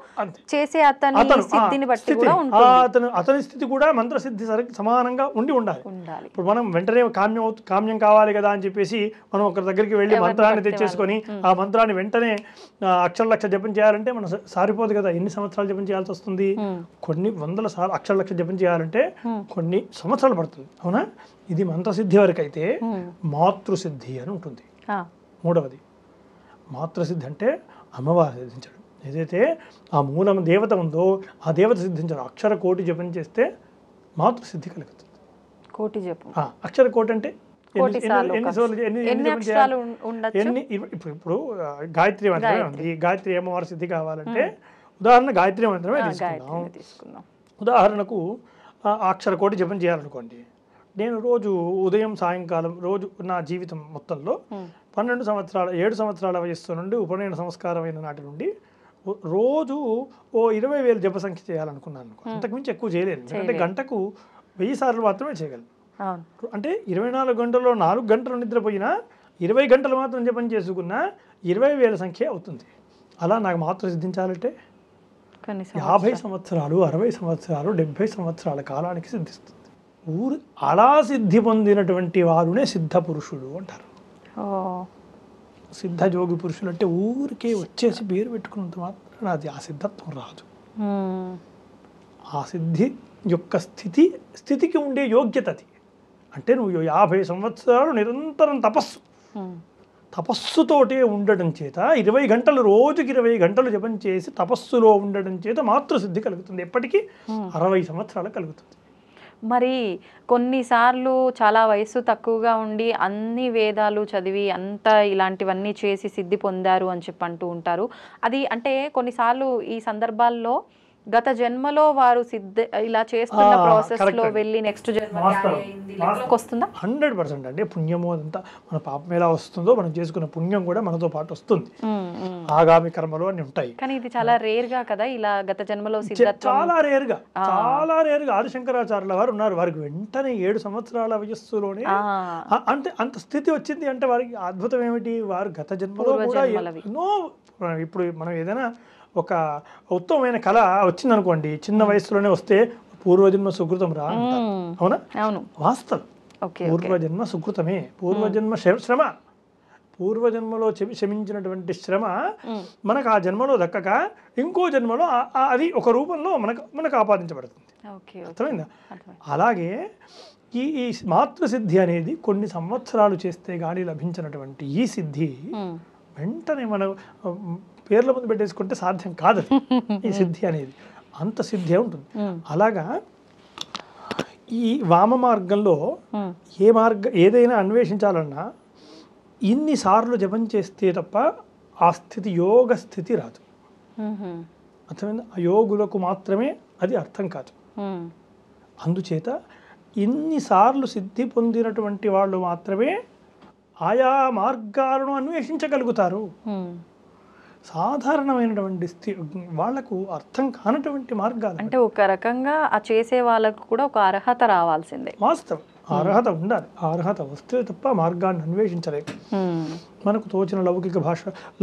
చేసే అతని సిద్ధిని బట్టి కూడా ఉంటుంది.
అతని స్థితి కూడా మంత్రసిద్ధి సమానంగా ఉండాలి. ఇప్పుడు మనం వెంటనే కామ్యం కావాలి కదా అని చెప్పేసి మనం ఒకరి దగ్గరికి వెళ్ళి మంత్రాన్ని తెచ్చేసుకొని ఆ మంత్రాన్ని వెంటనే అక్షర లక్ష జపం చేయాలంటే మనం సారిపోదు కదా. ఎన్ని సంవత్సరాలు జపం చేయాల్సి వస్తుంది? కొన్ని 100 సార్లు అక్షర లక్ష జపం చేయాలంటే కొన్ని సంవత్సరాలు పడుతుంది. అవునా? ఇది మంత్రసిద్ధి వరకు అయితే మాతృసిద్ధి అని ఉంటుంది. 3వది మాతృసిద్ధి అంటే అమ్మవారు సిద్ధించడం. ఏదైతే ఆ మూలం దేవత ఉందో ఆ దేవత సిద్ధించడం. అక్షర కోటి జపం చేస్తే మాతృసిద్ధి కలుగుతుంది.
కోటి జపం,
అక్షర కోటి అంటే ఇప్పుడు గాయత్రి మంత్రమే ఉంది. గాయత్రి అమ్మవారి సిద్ధి కావాలంటే ఉదాహరణ గాయత్రి మంత్రమే తీసుకుందాం. ఉదాహరణకు అక్షర కోటి జపం చేయాలనుకోండి. నేను రోజు ఉదయం సాయంకాలం రోజు నా జీవితం మొత్తంలో 7 సంవత్సరాల వయస్సు నుండి ఉపనయన సంస్కారమైన నాటి నుండి రోజు 20,000 జప సంఖ్య చేయాలనుకున్నాను. అంతకుమించి ఎక్కువ చేయలేను. ఎందుకంటే గంటకు 1000 సార్లు మాత్రమే చేయగలను. అంటే 24 గంటల్లో 4 గంటలు నిద్రపోయినా 20 గంటలు మాత్రం జపం చేసుకున్నా 20,000 సంఖ్య అవుతుంది. అలా నాకు మాత్రం సిద్ధించాలంటే 50 సంవత్సరాలు 60 సంవత్సరాలు 70 సంవత్సరాల కాలానికి సిద్ధిస్తుంది. అలా సిద్ధి పొందినటువంటి వారునే సిద్ధ పురుషుడు అంటారు. సిద్ధ జోగి పురుషులు అంటే ఊరికే వచ్చేసి పేరు పెట్టుకున్నంత మాత్రం అది ఆ సిద్ధత్వం రాదు. ఆ సిద్ధి యొక్క స్థితికి ఉండే యోగ్యత అది. అంటే నువ్వు 50 సంవత్సరాలు నిరంతరం తపస్సుతోటే ఉండడం చేత 20 గంటలు రోజుకి 20 గంటలు జపం చేసి తపస్సులో ఉండడం చేత మాతృసిద్ధి కలుగుతుంది. ఎప్పటికీ 60 సంవత్సరాలు కలుగుతుంది.
మరి కొన్నిసార్లు చాలా వయస్సు తక్కువగా ఉండి అన్ని వేదాలు చదివి అంత ఇలాంటివన్నీ చేసి సిద్ధి పొందారు అని చెప్పి అంటూ ఉంటారు. అది అంటే కొన్నిసార్లు ఈ సందర్భాల్లో గత జన్మలో వారు ఇలా చేస్తున్న ప్రాసెస్ లో వెళ్ళి నెక్స్ట్ జన్మ వస్తుందా?
100% అండి. పుణ్యము అదంతా మన పాపం ఎలా వస్తుందో మనం చేసుకున్న పుణ్యం కూడా మనతో పాటు వస్తుంది. ఆగామి కర్మలు అని ఉంటాయి.
కానీ ఇది చాలా రేర్ గా కదా ఇలా గత జన్మలో
చాలా రేర్ గా ఆదిశంకరాచార్యుల వారు ఉన్నారు. వారికి వెంటనే 7 సంవత్సరాల వయస్సులోనే అంటే అంత స్థితి వచ్చింది. అంటే వారికి అద్భుతం ఏమిటి, వారు గత జన్మలో కూడా ఎన్నో, ఇప్పుడు మనం ఏదైనా ఒక ఉత్తమమైన కళ వచ్చిందనుకోండి, చిన్న వయసులోనే వస్తే పూర్వజన్మ సుకృతం రా అంటారు. అవునా?
అవును,
వాస్తవం. పూర్వజన్మ సుకృతమే, పూర్వజన్మ శ్రమ, పూర్వజన్మలో క్షమించినటువంటి శ్రమ మనకు ఆ జన్మలో దక్కక ఇంకో జన్మలో అది ఒక రూపంలో మనకు ఆపాదించబడుతుంది. అర్థమైందా? అలాగే ఈ మాతృసిద్ధి అనేది కొన్ని సంవత్సరాలు చేస్తే గానీ లభించినటువంటి ఈ సిద్ధి వెంటనే మనం పేర్ల ముందు పెట్టేసుకుంటే సాధ్యం కాదు. ఈ సిద్ధి అనేది అంత సిద్ధి ఉంటుంది. అలాగా ఈ వామ మార్గంలో ఏదైనా అన్వేషించాలన్నా ఇన్నిసార్లు జపం చేస్తే తప్ప ఆ స్థితి యోగ స్థితి రాదు. అర్థమైంది? ఆ యోగులకు మాత్రమే అది అర్థం కాదు. అందుచేత ఇన్నిసార్లు సిద్ధి పొందినటువంటి వాళ్ళు మాత్రమే ఆయా మార్గాలను అన్వేషించగలుగుతారు. సాధారణమైనటువంటి వాళ్లకు అర్థం కానటువంటి మార్గాలు,
అంటే ఒక రకంగా ఆ చేసే వాళ్ళకు కూడా ఒక అర్హత రావాల్సిందే.
వాస్తవం, అర్హత ఉండాలి. అర్హత వస్తే తప్ప మార్గాన్ని అన్వేషించలేదు. మనకు తోచిన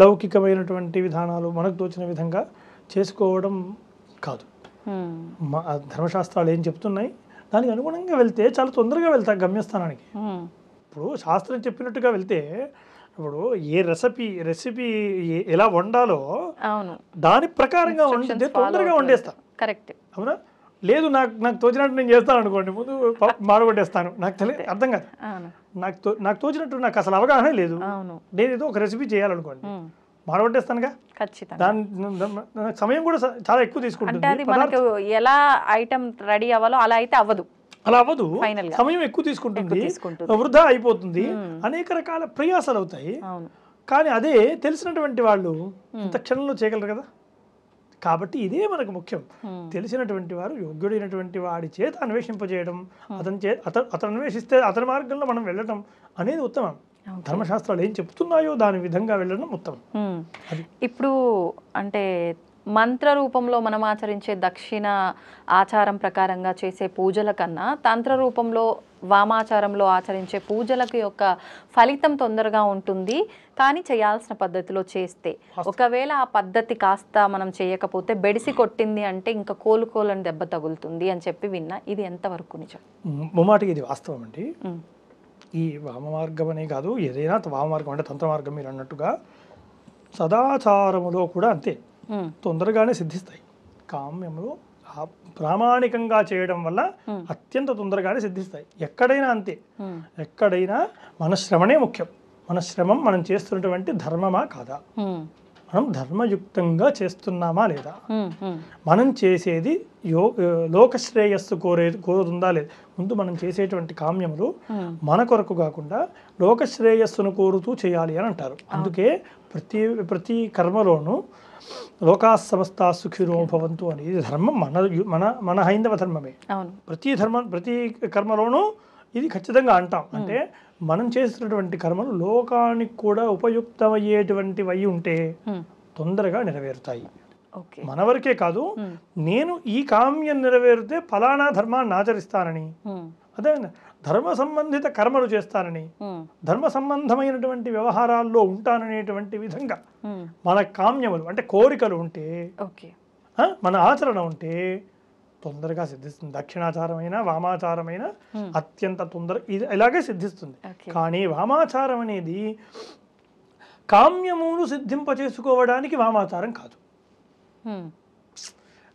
లౌకికమైనటువంటి విధానాలు మనకు తోచిన విధంగా చేసుకోవడం కాదు. ధర్మశాస్త్రాలు ఏం చెప్తున్నాయి దానికి అనుగుణంగా వెళ్తే చాలా తొందరగా వెళ్తాం గమ్యస్థానానికి. ఇప్పుడు శాస్త్రం చెప్పినట్టుగా వెళ్తే, ఇప్పుడు ఏ రెసిపీ ఎలా వండాలో దాని ప్రకారంగా వండితే తొందరగా వండేస్తాం.
కరెక్ట్.
అవునా? లేదు నాకు తోచినట్టు నేను చేస్తాను అనుకోండి, ముందు మాడగొట్టేస్తాను, నాకు అర్థం కాదు. నాకు తోచినట్టు నాకు అసలు అవగాహన లేదు. నేను ఏదో ఒక రెసిపీ చేయాలనుకోండి, మాడగొట్టేస్తానుగా. దాని సమయం కూడా చాలా ఎక్కువ తీసుకుంటుంది.
ఎలా ఐటమ్ రెడీ అవ్వాలో అలా అయితే అవ్వదు.
అలా అవ్వదు, సమయం ఎక్కువ తీసుకుంటుంది, వృధా అయిపోతుంది, అనేక రకాల ప్రయాసాలు అవుతాయి. కానీ అదే తెలిసినటువంటి వాళ్ళు ఇంత క్షణంలో చేయగలరు కదా. కాబట్టి ఇదే మనకు ముఖ్యం. తెలిసినటువంటి వారు యోగ్యుడైనటువంటి వాడి చేత అన్వేషింపజేయడం, అతను అన్వేషిస్తే అతని మార్గంలో మనం వెళ్ళడం అనేది ఉత్తమం. ధర్మశాస్త్రాలు ఏం చెప్తున్నాయో దాని విధంగా వెళ్ళడం ఉత్తమం.
ఇప్పుడు అంటే మంత్ర రూపంలో మనం ఆచరించే దక్షిణ ఆచారం ప్రకారంగా చేసే పూజల కన్నా తంత్ర రూపంలో వామాచారంలో ఆచరించే పూజలకు యొక్క ఫలితం తొందరగా ఉంటుంది. కానీ చేయాల్సిన పద్ధతిలో చేస్తే, ఒకవేళ ఆ పద్ధతి కాస్త మనం చేయకపోతే బెడిసి కొట్టింది అంటే ఇంకా కోలుకోలని దెబ్బ తగులుతుంది అని చెప్పి విన్నా. ఇది ఎంతవరకు నిజం?
ముమ్మాటికి ఇది వాస్తవం అండి. ఈ వామ మార్గం అనే కాదు, ఏదైనా వామ మార్గం అంటే తంత్ర మార్గం మీరు అన్నట్టుగా సదాచారములో కూడా అంతే, తొందరగానే సిద్ధిస్తాయి. కామ్యములు ప్రామాణికంగా చేయడం వల్ల అత్యంత తొందరగానే సిద్ధిస్తాయి. ఎక్కడైనా అంతే, ఎక్కడైనా మన శ్రమనే ముఖ్యం. మన శ్రమం మనం చేస్తున్నటువంటి ధర్మమా కాదా, మనం ధర్మయుక్తంగా చేస్తున్నామా లేదా, మనం చేసేది లోకశ్రేయస్సు కోరుతుందా లేదా. ముందు మనం చేసేటువంటి కామ్యములు మన కొరకు కాకుండా లోకశ్రేయస్సును కోరుతూ చేయాలి అని అంటారు. అందుకే ప్రతి కర్మలోనూ లోకా సమస్తా సుఖినో భవంతు అనేది ధర్మం మన హైందవ ధర్మమే. ప్రతి కర్మలోనూ ఇది ఖచ్చితంగా అంటాం. అంటే మనం చేస్తున్నటువంటి కర్మలు లోకానికి కూడా ఉపయుక్తమయ్యేటువంటివి అయి ఉంటే తొందరగా నెరవేరుతాయి. మన వరకే కాదు, నేను ఈ కామ్యం నెరవేరితే ఫలానా ధర్మాన్ని ఆచరిస్తానని, అదే ధర్మ సంబంధిత కర్మలు చేస్తానని, ధర్మ సంబంధమైనటువంటి వ్యవహారాల్లో ఉంటాననేటువంటి విధంగా మన కామ్యములు అంటే కోరికలు ఉంటే, మన ఆచరణ ఉంటే తొందరగా సిద్ధిస్తుంది. దక్షిణాచారమైన వామాచారమైన అత్యంత ఇది ఇలాగే సిద్ధిస్తుంది. కానీ వామాచారం అనేది కామ్యమును సిద్ధింపచేసుకోవడానికి వామాచారం కాదు.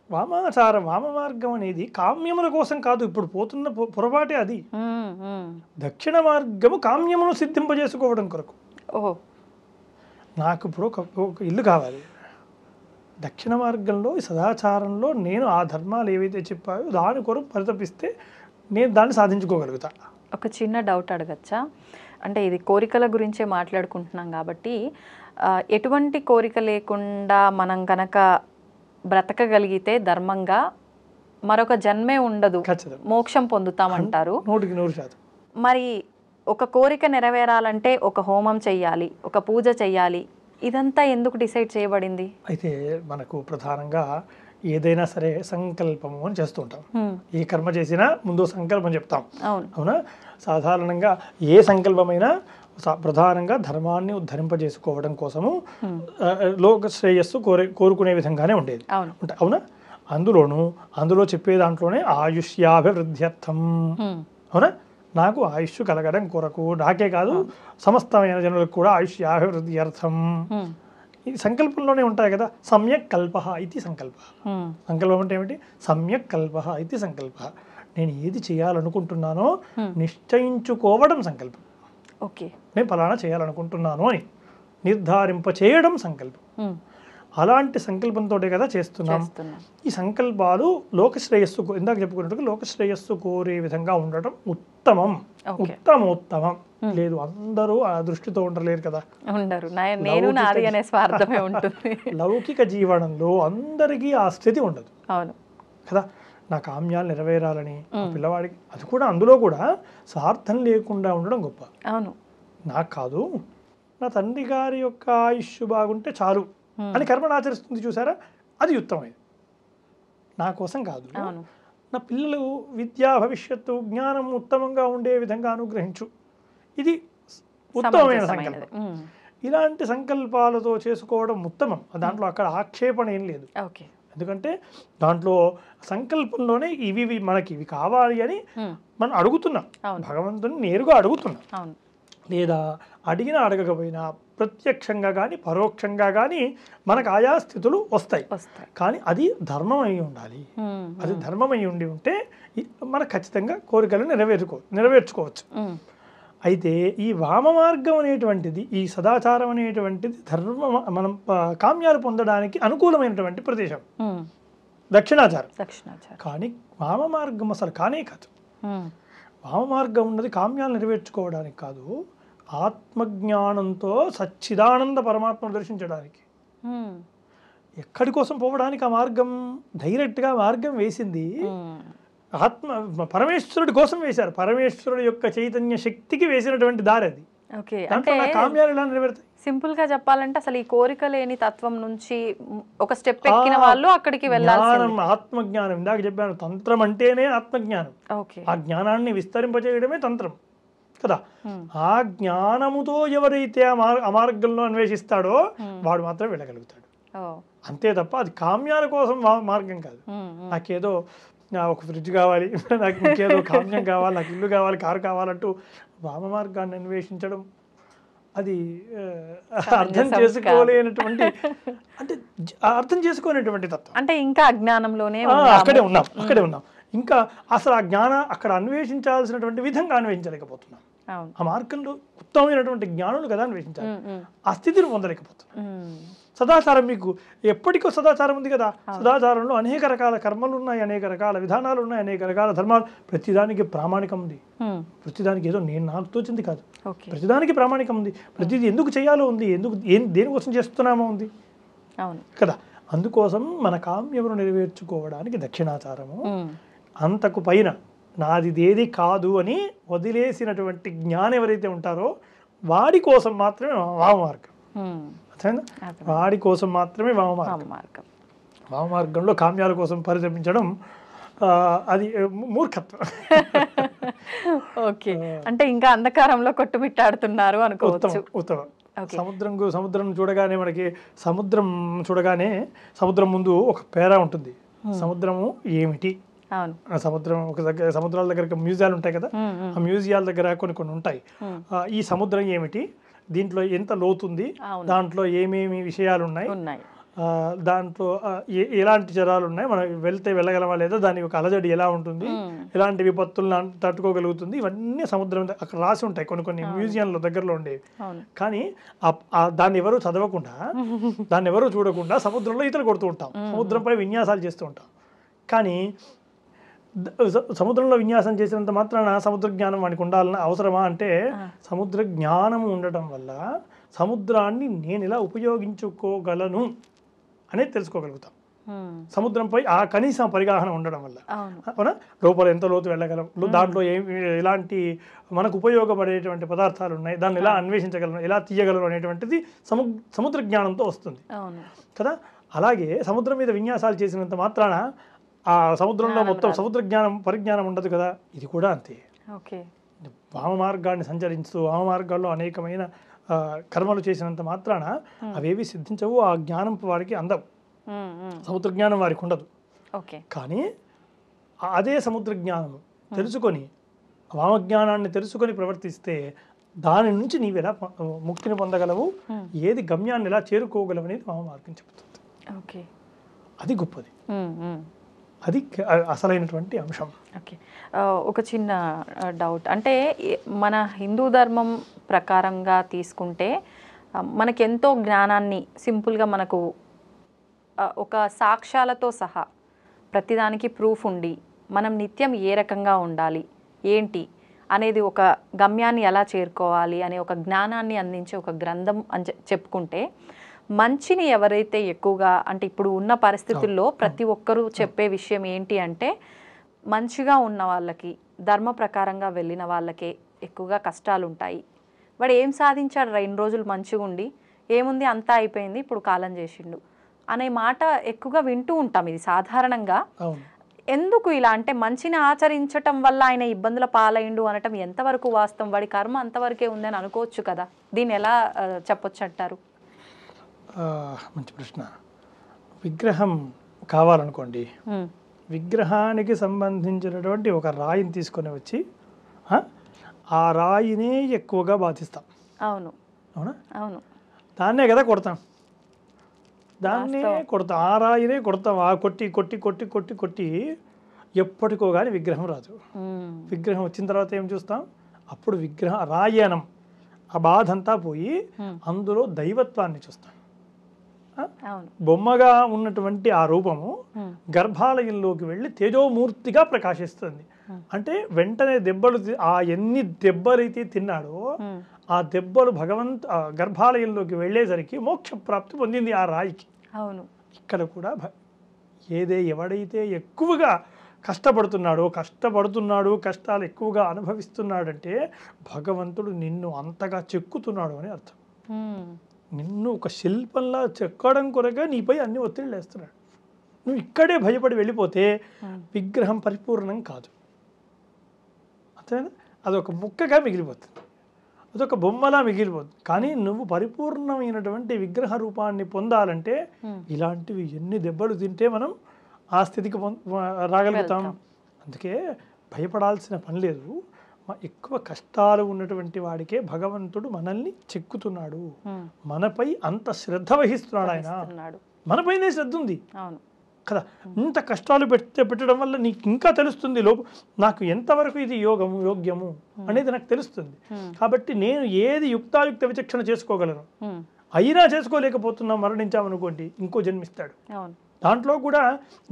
వామ మార్గం అనేది కామ్యముల కోసం కాదు. ఇప్పుడు పోతున్న పొరపాటే అది. దక్షిణ మార్గము కామ్యమును సిద్ధింపజేసుకోవడం కొరకు. నాకు ఇప్పుడు ఒక ఇల్లు కావాలి. దక్షిణ మార్గంలో సదాచారంలో నేను ఆ ధర్మాలు ఏవైతే చెప్పాయో దాని కొరకు పరితపిస్తే నేను దాన్ని సాధించుకోగలుగుతా.
ఒక చిన్న డౌట్ అడగచ్చా? అంటే ఇది కోరికల గురించే మాట్లాడుకుంటున్నాం కాబట్టి ఎటువంటి కోరిక లేకుండా మనం కనుక బ్రతకగలిగితే ధర్మంగా మరొక జన్మే ఉండదు, మోక్షం పొందుతామంటారు.
100%
మరి ఒక కోరిక నెరవేరాలంటే ఒక హోమం చెయ్యాలి, ఒక పూజ చెయ్యాలి, ఇదంతా ఎందుకు డిసైడ్ చేయబడింది?
అయితే మనకు ప్రధానంగా ఏదైనా సరే సంకల్పము అని చేస్తూ ఉంటాం. ఏ కర్మ చేసినా ముందు సంకల్పం చెప్తాం, అవునా? సాధారణంగా ఏ సంకల్పమైనా ప్రధానంగా ధర్మాన్ని ఉద్ధరింపజేసుకోవడం కోసము లోక శ్రేయస్సు కోరుకునే విధంగానే ఉండేది, అవునా? అందులో చెప్పే దాంట్లోనే ఆయుష్యాభివృద్ధ్యర్థం, అవునా? నాకు ఆయుష్ కలగడం కొరకు, నాకే కాదు సమస్తమైన జనులకు కూడా ఆయుష్యాభివృద్ధ్యర్థం ఈ సంకల్పంలోనే ఉంటాయి కదా. సమ్యక్ కల్ప ఇది సంకల్ప. సంకల్పం అంటే ఏమిటి? సమ్యక్ కల్ప ఇది సంకల్ప. నేను ఏది చేయాలనుకుంటున్నానో నిశ్చయించుకోవడం సంకల్పం.
ఓకే,
నేను ఫలానా చేయాలనుకుంటున్నాను అని నిర్ధారింప చేయడం సంకల్పం. అలాంటి సంకల్పంతో కదా చేస్తున్నాం. ఈ సంకల్పాలు లోకశ్రేయస్సు, ఇందాక చెప్పుకున్నట్టుగా లోకశ్రేయస్సు కోరే విధంగా ఉండటం ఉత్తమం. ఉత్తమోత్తమం లేదు, అందరూ ఆ దృష్టితో ఉండలేరు కదా. లౌకిక జీవనంలో అందరికీ ఆ స్థితి ఉండదు కదా. నా కామ్యాలు నెరవేరాలని పిల్లవాడికి, అది కూడా అందులో కూడా స్వార్థం లేకుండా ఉండడం గొప్ప. నాకు కాదు, నా తండ్రి గారి యొక్క ఆయుష్ బాగుంటే చాలు అని కర్మను ఆచరిస్తుంది చూసారా, అది ఉత్తమమైనది. నా కోసం కాదు, నా పిల్లలు విద్యా భవిష్యత్తు జ్ఞానం ఉత్తమంగా ఉండే విధంగా అనుగ్రహించు, ఇది ఉత్తమమైన సంకల్పం. ఇలాంటి సంకల్పాలతో చేసుకోవడం ఉత్తమం. దాంట్లో అక్కడ ఆక్షేపణ ఏం లేదు. ఎందుకంటే దాంట్లో సంకల్పంలోనే ఇవి మనకి ఇవి కావాలి అని మనం అడుగుతున్నాం, భగవంతుని నేరుగా అడుగుతున్నాం. లేదా అడిగినా అడగకపోయినా ప్రత్యక్షంగా కానీ పరోక్షంగా కానీ మనకు ఆయా స్థితులు వస్తాయి. కానీ అది ధర్మం అయి ఉండాలి. అది ధర్మం అయి ఉంటే మనకు ఖచ్చితంగా కోరికలను నెరవేర్చుకోవచ్చు. అయితే ఈ వామ మార్గం అనేటువంటిది, ఈ సదాచారం అనేటువంటిది మనం కామ్యాలు పొందడానికి అనుకూలమైనటువంటి ప్రదేశం, దక్షిణాచారం. కానీ వామ మార్గం అసలు కానే కాదు. వామ మార్గం ఉన్నది కామ్యాలు నెరవేర్చుకోవడానికి కాదు, ఆత్మజ్ఞానంతో సచ్చిదానంద పరమాత్మను దర్శించడానికి. ఎక్కడి కోసం పోవడానికి ఆ మార్గం? డైరెక్ట్గా మార్గం వేసింది పరమేశ్వరుడి కోసం వేశారు. పరమేశ్వరుడు యొక్క చైతన్య శక్తికి వేసినటువంటి దారి అది. కామ్యాలు ఎలా నెరవేరుతాయి?
సింపుల్ గా చెప్పాలంటే అసలు ఈ కోరిక లేని తత్వం నుంచి ఒక స్టెప్ ఎక్కిన వాళ్ళు అక్కడికి వెళ్ళాలి.
ఆత్మజ్ఞానం, ఇందాక చెప్పాను, తంత్రం అంటేనే ఆత్మజ్ఞానం. ఆ జ్ఞానాన్ని విస్తరింపజేయడమే తంత్రం కదా. ఆ జ్ఞానముతో ఎవరైతే ఆ మార్గంలో అన్వేషిస్తాడో వాడు మాత్రం వెళ్ళగలుగుతాడు. అంతే తప్ప అది కామ్యాల కోసం మార్గం కాదు. నాకేదో ఒక ఫ్రిడ్జ్ కావాలి, నాకు ఇంకేదో కామ్యం కావాలి, నాకు ఇల్లు కావాలి, కారు కావాలంటూ వామ మార్గాన్ని అన్వేషించడం అది అర్థం చేసుకోలేనటువంటి, అంటే అర్థం చేసుకోలేనటువంటి తత్వం.
అంటే ఇంకా అజ్ఞానంలోనే
అక్కడే ఉన్నాం. ఇంకా అసలు ఆ అక్కడ అన్వేషించాల్సినటువంటి విధంగా అన్వేషించలేకపోతున్నాం. ఆ మార్గంలో ఉత్తమమైనటువంటి జ్ఞానులు కదా అన్వేషించాలి. ఆ స్థితిని పొందలేకపోతున్నాం. సదాచారం, మీకు ఎప్పటికో సదాచారం ఉంది కదా. సదాచారంలో అనేక రకాల కర్మలు ఉన్నాయి, అనేక రకాల విధానాలు ఉన్నాయి, అనేక రకాల ధర్మాలు. ప్రతిదానికి ప్రామాణికం ఉంది. ప్రతిదానికి ఏదో నాకు తోచింది కాదు, ప్రతిదానికి ప్రామాణికం ఉంది. ప్రతిదీ ఎందుకు చేయాలో ఉంది, దేనికోసం చేస్తున్నామో ఉంది కదా. అందుకోసం మన కామ్యమును నెరవేర్చుకోవడానికి దక్షిణాచారము. అంతకు పైన నాదిదేది కాదు అని వదిలేసినటువంటి జ్ఞానం ఎవరైతే ఉంటారో వాడి కోసం మాత్రమే వామ మార్గం. వాడి కోసం మాత్రమే వామ మార్గం. వామ మార్గంలో కామ్యాల కోసం పరితపించడం అది మూర్ఖత్వం.
ఓకే, అంటే ఇంకా అంధకారంలో కొట్టుమిట్టాడుతున్నారు అనుకోవచ్చు.
ఉత్తమం. సముద్రం చూడగానే మనకి చూడగానే సముద్రం ముందు ఒక పేరా ఉంటుంది. సముద్రము ఏమిటి? సముద్రం ఒక దగ్గర, సముద్రాల దగ్గర మ్యూజియాలు ఉంటాయి కదా, ఆ మ్యూజియాల దగ్గర కొన్ని ఉంటాయి. ఈ సముద్రం ఏమిటి, దీంట్లో ఎంత లోతుంది, దాంట్లో ఏమేమి విషయాలు ఉన్నాయి, దాంట్లో ఎలాంటి జరాలు ఉన్నాయి, మనం వెళ్ళగలమా లేదా, దాని యొక్క అలజడి ఎలా ఉంటుంది, ఎలాంటి విపత్తులను తట్టుకోగలుగుతుంది, ఇవన్నీ సముద్రం అక్కడ రాసి ఉంటాయి కొన్ని మ్యూజియంలో దగ్గరలో ఉండేవి. కానీ దాన్ని ఎవరు చదవకుండా, దాన్ని ఎవరు చూడకుండా సముద్రంలో ఈతలు కొడుతూ ఉంటాం, సముద్రంపై విన్యాసాలు చేస్తూ ఉంటాం. కానీ సముద్రంలో విన్యాసం చేసినంత మాత్రాన సముద్ర జ్ఞానం వానికి ఉండాలన్న అవసరమా అంటే సముద్ర జ్ఞానం ఉండటం వల్ల సముద్రాన్ని నేను ఇలా ఉపయోగించుకోగలను అనేది తెలుసుకోగలుగుతాం. సముద్రంపై ఆ కనీసం పరిగాహన ఉండడం వల్ల అవునా, లోపల ఎంత లోతు వెళ్ళగలం, దాంట్లో ఎలాంటి మనకు ఉపయోగపడేటువంటి పదార్థాలు ఉన్నాయి, దాన్ని ఎలా అన్వేషించగలను, ఎలా తీయగలను అనేటువంటిది సముద్ర జ్ఞానంతో వస్తుంది కదా. అలాగే సముద్రం మీద విన్యాసాలు చేసినంత మాత్రాన ఆ సముద్రంలో మొత్తం సముద్ర జ్ఞానం పరిజ్ఞానం ఉండదు కదా. ఇది కూడా అంతే. వామ మార్గాన్ని సంచరిస్తూ వామ మార్గాల్లో అనేకమైన కర్మలు చేసినంత మాత్రాన అవేవి సిద్ధించవు, ఆ జ్ఞానం వారికి అందవు, సముద్ర జ్ఞానం వారికి ఉండదు. కానీ అదే సముద్ర జ్ఞానము తెలుసుకొని వామజ్ఞానాన్ని తెలుసుకొని ప్రవర్తిస్తే దాని నుంచి నీవు ఎలా ముక్తిని పొందగలవు, ఏది గమ్యాన్ని ఎలా చేరుకోగలవు అనేది వామ మార్గం చెబుతుంది. అది గొప్పది, అది అసలైనటువంటి అంశం.
ఓకే, ఒక చిన్న డౌట్, అంటే మన హిందూ ధర్మం ప్రకారంగా తీసుకుంటే మనకెంతో జ్ఞానాన్ని సింపుల్గా మనకు ఒక సాక్ష్యాలతో సహా ప్రతిదానికి ప్రూఫ్ ఉండి మనం నిత్యం ఏ రకంగా ఉండాలి ఏంటి అనేది ఒక గమ్యాన్ని ఎలా చేరుకోవాలి అనే ఒక జ్ఞానాన్ని అందించే ఒక గ్రంథం అని చెప్పుకుంటే మంచిని ఎవరైతే ఎక్కువగా, అంటే ఇప్పుడు ఉన్న పరిస్థితుల్లో ప్రతి ఒక్కరూ చెప్పే విషయం ఏంటి అంటే మంచిగా ఉన్న వాళ్ళకి, ధర్మ ప్రకారంగా వెళ్ళిన వాళ్ళకే ఎక్కువగా కష్టాలు ఉంటాయి. వాడు ఏం సాధించాడు, 2 రోజులు మంచిగా ఉండి ఏముంది అంతా అయిపోయింది ఇప్పుడు కాలం చేసిండు అనే మాట ఎక్కువగా వింటూ ఉంటాం. ఇది సాధారణంగా. ఎందుకు ఇలా అంటే మంచిని ఆచరించటం వల్ల ఆయన ఇబ్బందుల పాలైండు అనటం ఎంతవరకు వాస్తవం? వాడి కర్మ అంతవరకే ఉందని అనుకోవచ్చు కదా, దీన్ని ఎలా చెప్పొచ్చు అంటారు?
మంచి ప్రశ్న. విగ్రహం కావాలనుకోండి, విగ్రహానికి సంబంధించినటువంటి ఒక రాయిని తీసుకొని వచ్చి ఆ రాయినే ఎక్కువగా బాధిస్తాం. అవునా, దాన్నే కదా కొడతాం, దాన్నే కొడతాం, ఆ రాయినే కొడతాం. ఆ కొట్టి కొట్టి కొట్టి కొట్టి కొట్టి ఎప్పటికో కానీ విగ్రహం రాదు. విగ్రహం వచ్చిన తర్వాత ఏం చూస్తాం, అప్పుడు రాయనం ఆ బాధ అంతా పోయి అందులో దైవత్వాన్ని చూస్తాం. బొమ్మగా ఉన్నటువంటి ఆ రూపము గర్భాలయంలోకి వెళ్ళి తేజోమూర్తిగా ప్రకాశిస్తుంది. అంటే వెంటనే దెబ్బలు, ఆ ఎన్ని దెబ్బలైతే తిన్నాడో ఆ దెబ్బలు గర్భాలయంలోకి వెళ్ళేసరికి మోక్ష ప్రాప్తి పొందింది ఆ రాయికి. ఇక్కడ కూడా ఎవడైతే ఎక్కువగా కష్టపడుతున్నాడు, కష్టాలు ఎక్కువగా అనుభవిస్తున్నాడంటే భగవంతుడు నిన్ను అంతగా చెక్కుతున్నాడు అని అర్థం. నిన్ను ఒక శిల్పంలా చెక్కడం కొరగా నీపై అన్ని ఒత్తిళ్ళు వేస్తున్నాడు. నువ్వు ఇక్కడే భయపడి వెళ్ళిపోతే విగ్రహం పరిపూర్ణం కాదు, అంతేనా? అదొక ముక్కగా మిగిలిపోతుంది, అదొక బొమ్మలా మిగిలిపోతుంది. కానీ నువ్వు పరిపూర్ణమైనటువంటి విగ్రహ రూపాన్ని పొందాలంటే ఇలాంటివి ఎన్ని దెబ్బలు తింటే మనం ఆ స్థితికి రాగలుగుతాం. అందుకే భయపడాల్సిన పని లేదు. ఎక్కువ కష్టాలు ఉన్నటువంటి వాడికే భగవంతుడు మనల్ని చెక్కుతున్నాడు, మనపై అంత శ్రద్ధ వహిస్తున్నాడు. ఆయన మనపైనే శ్రద్ధ ఉంది కదా. ఇంత కష్టాలు పెట్టడం వల్ల నీకు ఇంకా తెలుస్తుంది నాకు ఎంతవరకు ఇది యోగ్యము అనేది నాకు తెలుస్తుంది. కాబట్టి నేను ఏది యుక్తాయుక్త విచక్షణ చేసుకోగలను, అయినా చేసుకోలేకపోతున్నా మరణించామనుకోండి ఇంకో జన్మిస్తాడు. దాంట్లో కూడా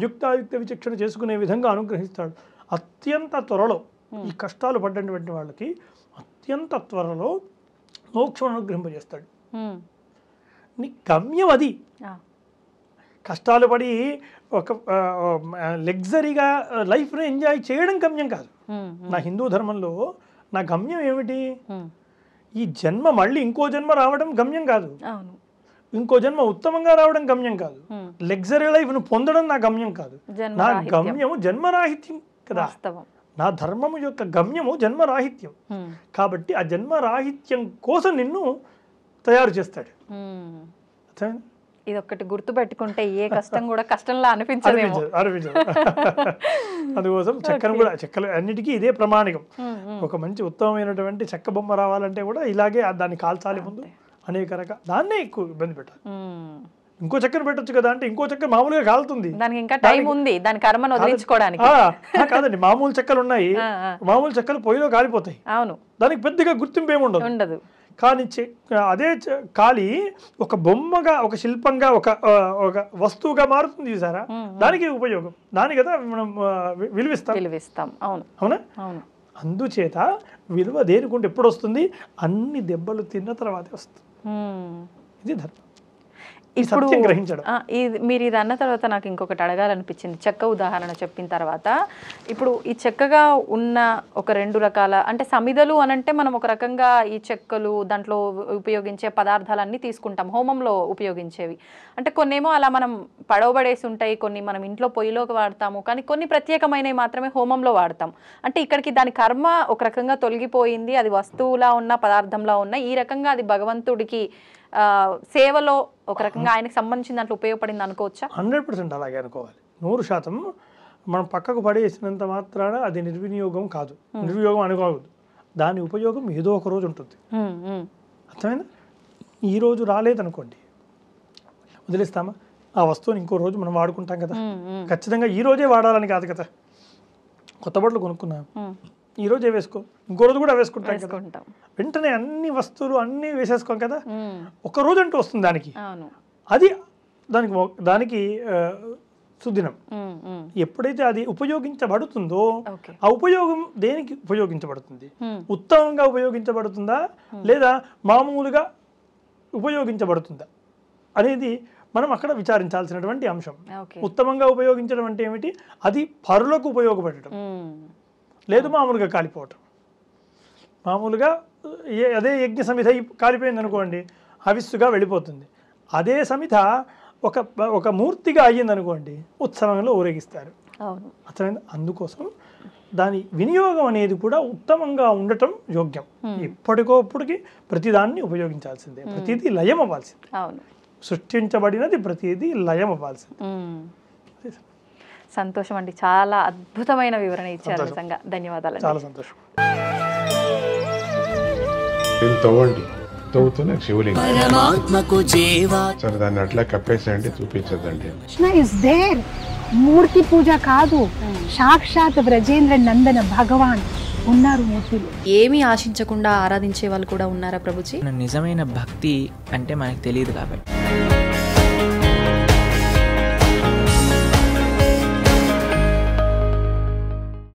యుక్తాయుక్త విచక్షణ చేసుకునే విధంగా అనుగ్రహిస్తాడు. అత్యంత త్వరలో ఈ కష్టాలు పడ్డటువంటి వాళ్ళకి అత్యంత త్వరలో మోక్షం అనుగ్రహింపజేస్తాడు. నీ గమ్యం అది. కష్టాలు పడి ఒక లగ్జరీగా లైఫ్ని ఎంజాయ్ చేయడం గమ్యం కాదు. నా హిందూ ధర్మంలో నా గమ్యం ఏమిటి, ఈ జన్మ మళ్ళీ ఇంకో జన్మ రావడం గమ్యం కాదు, ఇంకో జన్మ ఉత్తమంగా రావడం గమ్యం కాదు, లగ్జరీ లైఫ్ను పొందడం నా గమ్యం కాదు. నా గమ్యము జన్మరాహిత్యం కదా. నా ధర్మము యొక్క గమ్యము జన్మరాహిత్యం. కాబట్టి ఆ జన్మరాహిత్యం కోసం నిన్ను తయారు చేస్తాడు.
ఇది ఒక్కటి గుర్తు పెట్టుకుంటే ఏ కష్టం కూడా కష్టంలా అనిపించదు.
అందుకోసం చెక్కను కూడా, చెక్కలు అన్నిటికీ ఇదే ప్రమాణికం. ఒక మంచి ఉత్తమమైనటువంటి చెక్క బొమ్మ రావాలంటే కూడా ఇలాగే దాన్ని కాల్చాలి ముందు, అనేక రకాల దాన్నే ఎక్కువ ఇబ్బంది పెట్టాలి. ఇంకో చక్కెర పెట్టొచ్చు కదా అంటే ఇంకో చక్కెర మామూలుగా కాలుతుంది,
దానికి ఇంకా టైం ఉంది దాని కర్మను వదిలించుకోవడానికి.
కాదండి, మామూలు చెక్కలు ఉన్నాయి, మామూలు చెక్కలు పొయ్యిలో కాలిపోతాయి,
అవును,
దానికి పెద్దగా గుర్తింపు ఏమి ఉండదు. కానీ అదే కాళీ ఒక బొమ్మగా, ఒక శిల్పంగా, ఒక వస్తువుగా మారుతుంది చూసారా, దానికి ఉపయోగం, దాని కదా మనం విలువిస్తాం. అవునా? అందుచేత విలువ దేనికుంటే ఎప్పుడు వస్తుంది? అన్ని దెబ్బలు తిన్న తర్వాతే వస్తుంది. ఇది ధర్మం.
ఇప్పుడు మీరు ఇది అన్న తర్వాత నాకు ఇంకొకటి అడగాలనిపించింది. చెక్క ఉదాహరణ చెప్పిన తర్వాత ఇప్పుడు ఈ చెక్కగా ఉన్న ఒక 2 రకాల అంటే సమిధలు అనంటే మనం ఒక రకంగా ఈ చెక్కలు దాంట్లో ఉపయోగించే పదార్థాలన్నీ తీసుకుంటాం హోమంలో ఉపయోగించేవి. అంటే కొన్నేమో అలా మనం పడవబడేసి ఉంటాయి, కొన్ని మనం ఇంట్లో పొయ్యిలోకి వాడతాము, కానీ కొన్ని ప్రత్యేకమైనవి మాత్రమే హోమంలో వాడతాం. అంటే ఇక్కడికి దాని కర్మ ఒక రకంగా తొలగిపోయింది, అది వస్తువులా ఉన్న పదార్థంలా ఉన్న, ఈ రకంగా అది భగవంతుడికి సేవలో ఒక రకంగా ఆయనకు సంబంధించిన దాంట్లో ఉపయోగపడింది అనుకోవచ్చా?
100% అలాగే అనుకోవాలి. 100% మనం పక్కకు పడేసినంత మాత్రాన అది నిర్వినియోగం కాదు, నిర్వినియోగం అనుకోవద్దు. దాని ఉపయోగం ఏదో ఒక రోజు ఉంటుంది. అర్థమైందా? ఈ రోజు రాలేదనుకోండి, వదిలేస్తామా? ఆ వస్తువుని ఇంకో రోజు మనం వాడుకుంటాం కదా. ఖచ్చితంగా ఈ రోజే వాడాలని కాదు కదా. కొత్త బట్టలు కొనుక్కున్నాం, ఈ రోజే వేసుకో, ఇంకో రోజు కూడా వేసుకుంటాం కదా. వెంటనే అన్ని వస్తువులు అన్నీ వేసేసుకోం కదా. ఒక రోజు అంటూ వస్తుంది దానికి, అది దానికి సుదినం. ఎప్పుడైతే అది ఉపయోగించబడుతుందో ఆ ఉపయోగం దేనికి ఉపయోగించబడుతుంది? ఉత్తమంగా ఉపయోగించబడుతుందా లేదా మామూలుగా ఉపయోగించబడుతుందా అనేది మనం అక్కడ విచారించాల్సినటువంటి అంశం. ఉత్తమంగా ఉపయోగించడం అంటే ఏమిటి? అది పరులకు ఉపయోగపడటం, లేదు మామూలుగా కాలిపోవటం. మామూలుగా అదే యజ్ఞ సమిధ కాలిపోయింది అనుకోండి, హవిస్సుగా వెళ్ళిపోతుంది. అదే సమిధ ఒక మూర్తిగా అయ్యింది అనుకోండి, ఉత్సవంలో ఊరేగిస్తారు. అర్థమైంది? అందుకోసం దాని వినియోగం అనేది కూడా ఉత్తమంగా ఉండటం యోగ్యం. ఎప్పటికోప్పటికి ప్రతిదాన్ని ఉపయోగించాల్సిందే, ప్రతిదీ లయం అవ్వాల్సిందే. సృష్టించబడినది ప్రతిదీ లయం అవ్వాల్సిందే.
సంతోషం అండి, చాలా అద్భుతమైన వివరణ ఇచ్చారు. నిజంగా ధన్యవాదాలు.
చాలా సంతోషం.
తవ్వుతూనే శివలింగం సరే దాన్ని అట్లా కప్పేసేయండి, చూపించదండి.
మూర్తి పూజ కాదు, సాక్షాత్ బ్రజేంద్ర నందన భగవాన్ ఉన్నారు మూర్తిలో.
ఏమీ ఆశించకుండా ఆరాధించే వాళ్ళు కూడా ఉన్నారా ప్రభుజీ?
నిజమైన భక్తి అంటే మనకు తెలియదు కాబట్టి